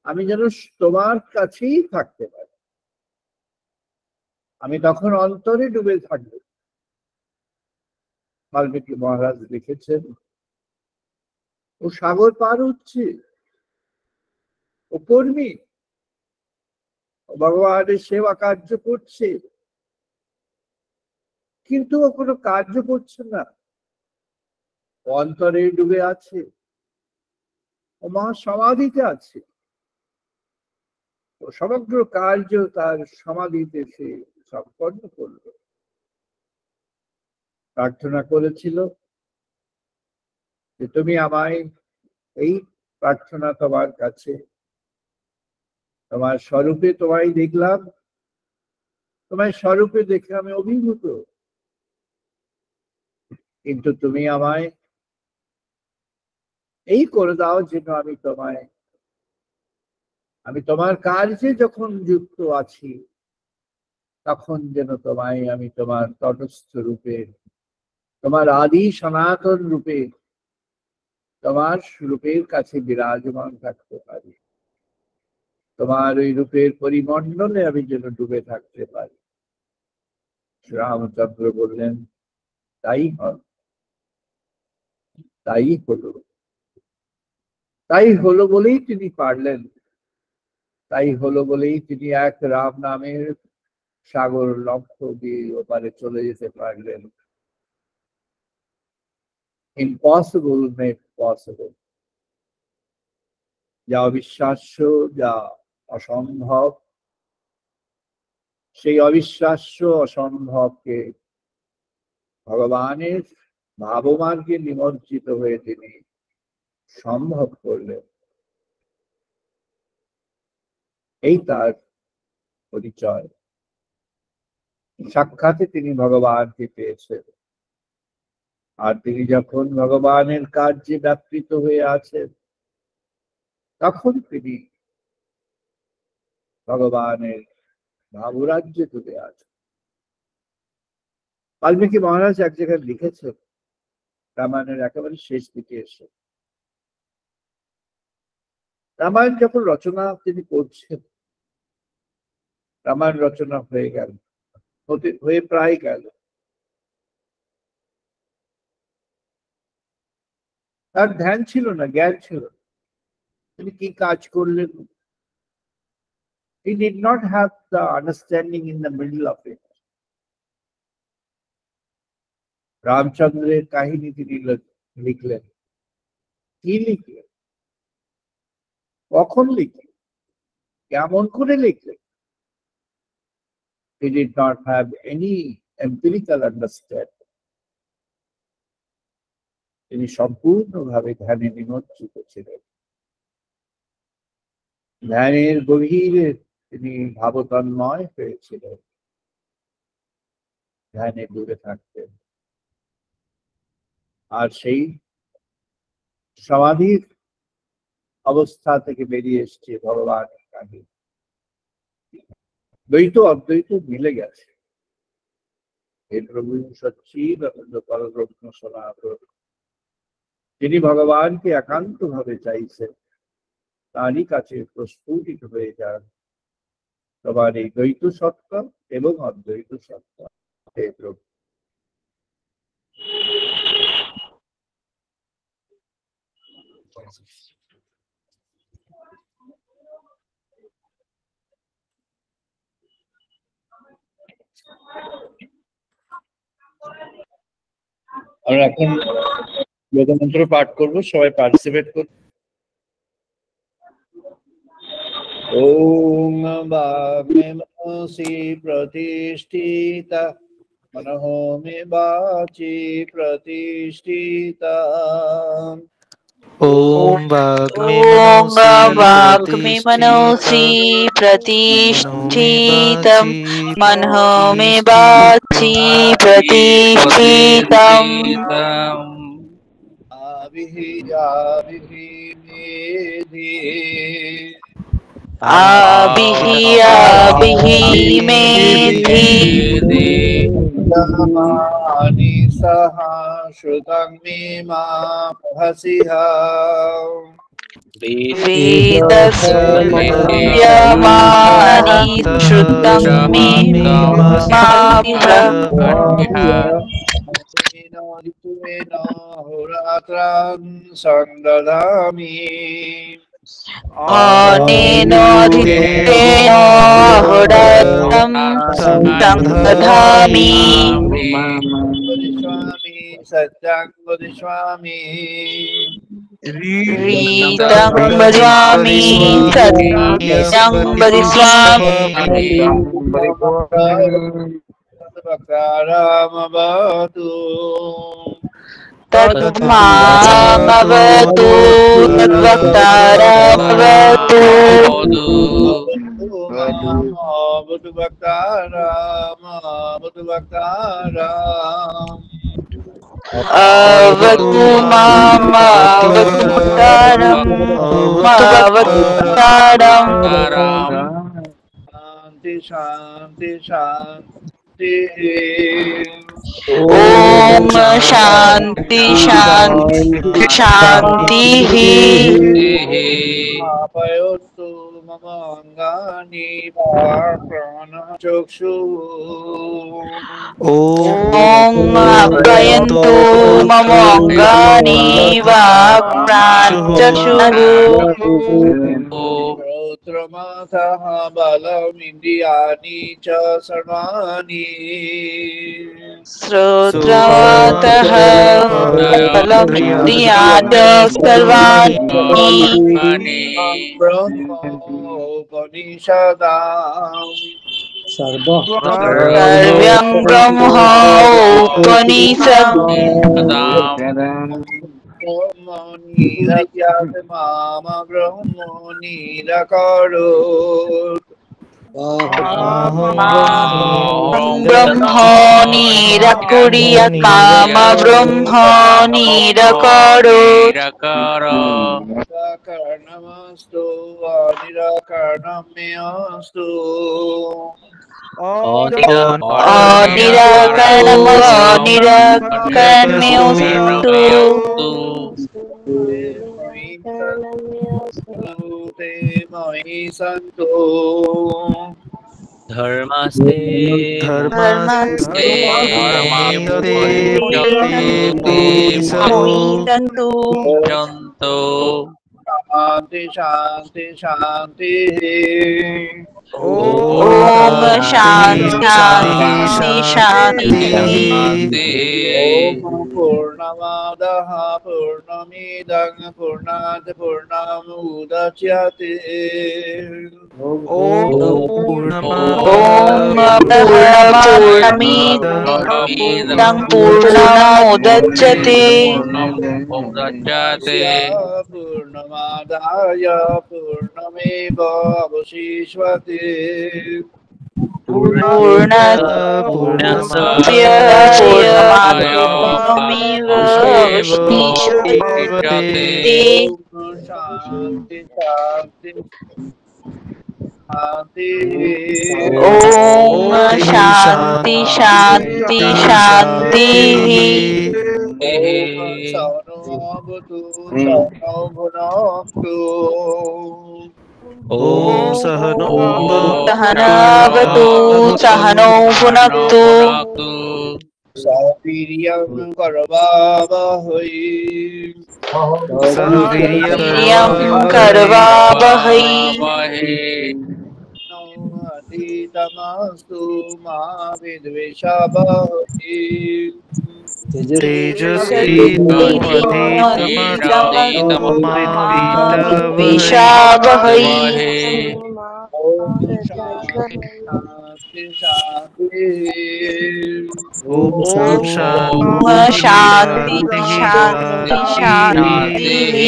আমি যেন তোমার কাছেই থাকতে পারি। আমি তখন অন্তরে ডুবে থাকবো। বাল্মীকি মহারাজ লিখেছেন, ও সাগর পার হচ্ছে, ও কর্মী, ও ভগবানের সেবা কার্য করছে, কিন্তু ও কোনো কার্য করছে না, ও অন্তরে ডুবে আছে, ও মহা সমাধিতে আছে। ও সমগ্র কার্য তার সমাধিতে সে সম্পন্ন করল। প্রার্থনা করেছিল যে তুমি আমায়, এই প্রার্থনা তোমার কাছে, তোমার স্বরূপে তোমায় দেখলাম, তোমার স্বরূপে দেখে আমি অভিভূত, কিন্তু তুমি আমায় এই করে দাও যেন আমি তোমার কার্যে যখন যুক্ত আছি, তখন যেন আমি তোমার তটস্থ রূপে, তোমার আদি সনাতন রূপে, তোমার রূপের কাছে বিরাজমান থাকতে পারি। তোমার ওই রূপের পরিমণ্ডলে আমি যেন ডুবে থাকতে পারি। রামচন্দ্র বললেন, তাই হয়, তাই হলো। তাই হলো বলেই তিনি পারলেন, তাই হলো বলেই তিনি এক রাম নামের সাগর লক্ষ্য দিয়ে ওপারে চলে যেতে পারলেন। Impossible made possible. যা অবিশ্বাস্য, যা অসম্ভব, সেই অবিশ্বাস্য অসম্ভবকে ভগবানের ভাবমার্গে নিমজ্জিত হয়ে তিনি সম্ভব করলেন। এই তার পরিচয়। সাক্ষাতে তিনি ভগবানকে পেয়েছেন। আর তিনি যখন ভগবানের কার্যে ব্যাপৃত হয়ে আছেন, তখন তিনি ভগবানের ভাবরাজ্যে ডুবে আছেন। বাল্মীকি মহারাজ এক জায়গায় লিখেছেন, রামায়ণের একেবারে শেষ দিকে এসে, রামায়ণ যখন রচনা তিনি করছেন, রামায়ণ রচনা হয়ে প্রায় গেল। তার ধ্যান ছিল না, জ্ঞান ছিল না, তিনি কি কাজ করলেন। He did not have the understanding in the middle of it. রামচন্দ্রের কাহিনী তিনি লিখলেন। কি লিখলেন, কখন লিখলেন, কেমন করে লিখলেন? He did not have any empirical understanding. তিনি সম্পূর্ণভাবে ধ্যানে নিমজ্জিত ছিলেন। ধ্যানের গভীরে তিনি ভাবতন্ময় হয়েছিলেন, ধ্যানে ডুবে থাকতেন। আর সেই সমাধির অবস্থা থেকে বেরিয়ে এসছে ভগবানের কাহিনী। দ্বৈত অদ্বৈত মিলে গেছে। এই প্রভু সচ্চিদানন্দ পরব্রহ্ম সনাতন, যিনি ভগবানকে একান্ত ভাবে চাইছেন, তারই কাছে প্রস্ফুটিত হয়ে যান তোমার এই দ্বৈত সত্তা এবং অদ্বৈত সত্তা। হে প্রভু। আমরা এখন বেদমন্ত্র পাঠ করবো, সবাই পার্টিসিপেট করুন। ॐ वाग्मे मनसि प्रतिष्ठिता मनः मे वाचि प्रतिष्ठिता ॐ वाग्मे ॐ मनसि वाग्मे मनसि प्रतिष्ठितं प्रतिष्ठितं मनः मे वाचि प्रतिष्ठितम् आविः मेधि आभिः मेधि मानि सह श्रुतं मे मा हसिहा वेदस्यमानि श्रुतं मे मा ऋतुमेन होरात्रां सन्दधामि अनेनाधित्तेन होरात्रं संदधामि वदिष्यामि सत्यां वदिष्यामि रीतं वदामि सत्यं वदिष्यामि वक्तारमवतु तद्मामवतु तद्वक्तारमवतु वतु वक्तारमवतु अवतु मामवतु वक्तारम् वक्तारम् शांति शांति शांति ॐ शान्ति शान्ति शान्तिः आपयोस्तु मम अङ्गानि प्राणचक्षु ॐ अभयन्तु मम अङ्गानि वाक्प्राणचक्षुः श्रोत्रमथः बलमिन्द्रियाणि च सर्वाणि श्रोत्रमतः बलमिन्द्रियाणि सर्वाणि ब्रह्मोपनिषदाम् सर्वं ब्रह्मोपनिषत् माम ब्रह्मो निरकरोत् ब्रह्मो निरकुर्यात् माम ब्रह्मो निरकरोत् निराकरणमस्तु अनिराकरणं मे अस्तु निराकरणमस्तु ते मयि सन्तु धर्मस्ते सन्तु शान्ति शान्ति शान्ति ॐ शान्ति शान्तिः ॐ पूर्णमादः पूर्णमिदं पूर्णात् पूर्णमुदच्यते ॐ पूर्णमिदं पूर्णमुदच्यते पूर्णमादाय पूर्णमेवावशिष्यते पूर्णस्य पूर्णमादायावशिष्यते शान्ति शान्ति शान्ति ॐ शान्ति शान्ति शान्तिः सौनोऽवतु सौनो भुनक्तु ॐ सहनावतु सहनौ भुनक्तु सवीर्यं करवावहै वीर्यं करवावहै अधीतमस्तु मा विद्विषावहै तेजस्विनावधीतमस्तु मा विद्विषावहै ओम शांति शांति शांति। ॐ ॐ शान्ति शान्ति शान्तिः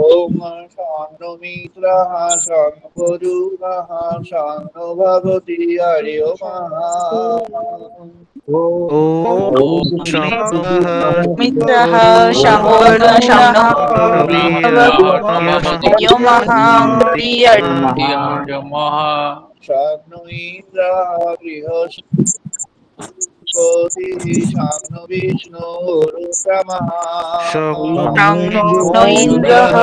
ओम शांतो मित्रः शांतो गुरुः शांतो भगवति हरिओ ॐ शम्भः मित्रः शम्भुर्नः यो महान्ति शांतो इंद्रः बृहस्पतिः शांतो विष्णु रुक्रमः नो इन्द्रः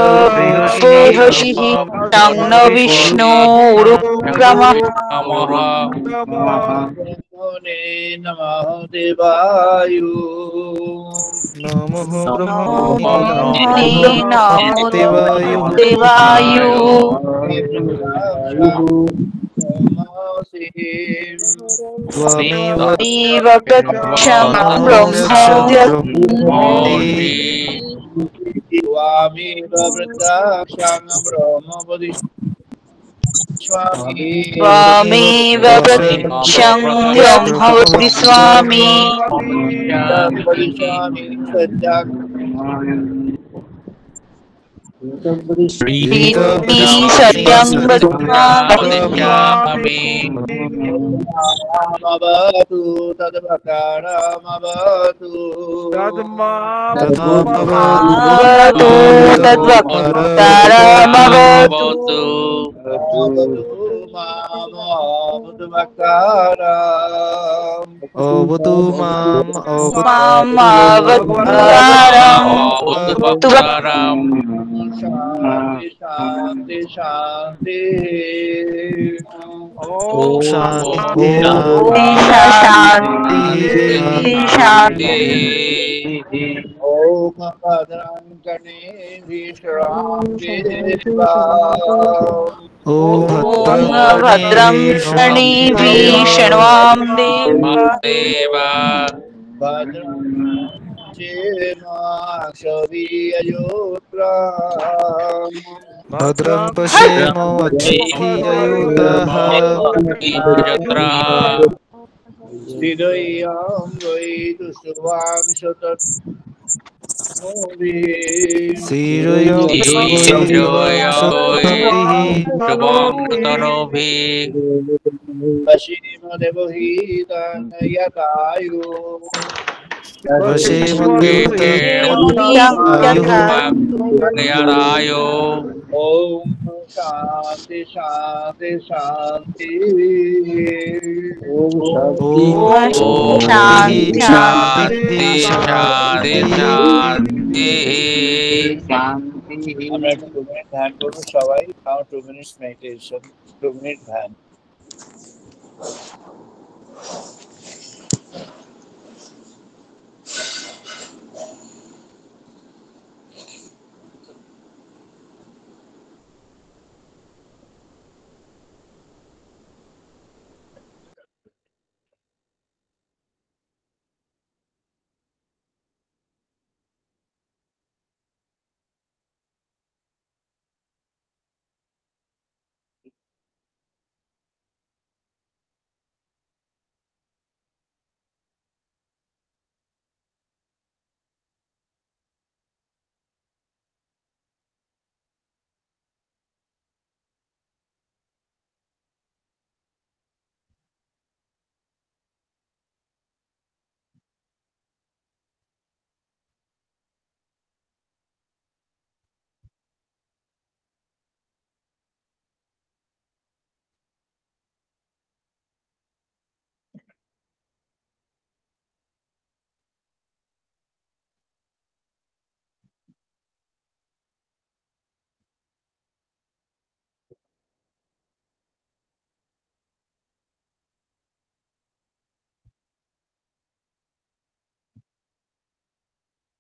बृहस्पतिः नो विष्णुरुक्रमः ब्रह्मणे नमः देवायु नमः ब्रह्मणे नमो देवायुः देवायु त्वमेव त्वमेव प्रत्यक्षं ब्रह्मोऽस्मि स्वामेव प्रत्यक्षं ब्रह्म वदिष्यामि त्वमेव प्रत्यक्षं ब्रह्म वदिष्यामि वदिष्यामि सत्यं प्रीति सत्यं वदामि रामवतु तद्वकारामवतु भवतु तद्वक्तारमवतु अवतु माम् मामवतारम् शांति शांति शांति। ॐ शान्ति शान्ति शान्ति ओम भद्रं गणेभिः ॐ ॐ भद्रं गणेभिः शृण्वां देवा भद्रं चेमाक्षवीययोत्रा भद्रं पश्येमोऽक्षिभिर्यजत्राः स्थिरयं वै दुष्वांशतत् श्रीरयं यतायु ओम शांति शांति शांति। ॐ शान्ति शान्ति আমরা 2 মিনিট ধ্যান করব সবাই। নাও 2 মিনিটস মেডিটেশন, 2 মিনিট ধ্যান।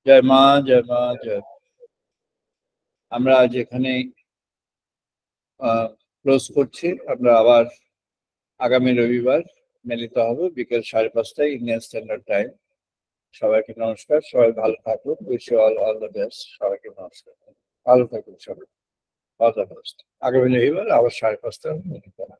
জয় মা জয় মা জয়। আমরা আজ এখানে ক্লোজ করছি। আমরা আবার আগামী রবিবার মিলিত হব বিকেল 5:30টায় ইন্ডিয়ান স্ট্যান্ডার্ড টাইম। সবাইকে নমস্কার, সবাই ভালো থাকুন, wish you all the best, সবাইকে নমস্কার, ভালো থাকুন সবাই, অল দ্য বেস্ট। আগামী রবিবার আবার 5:30 মনে করা।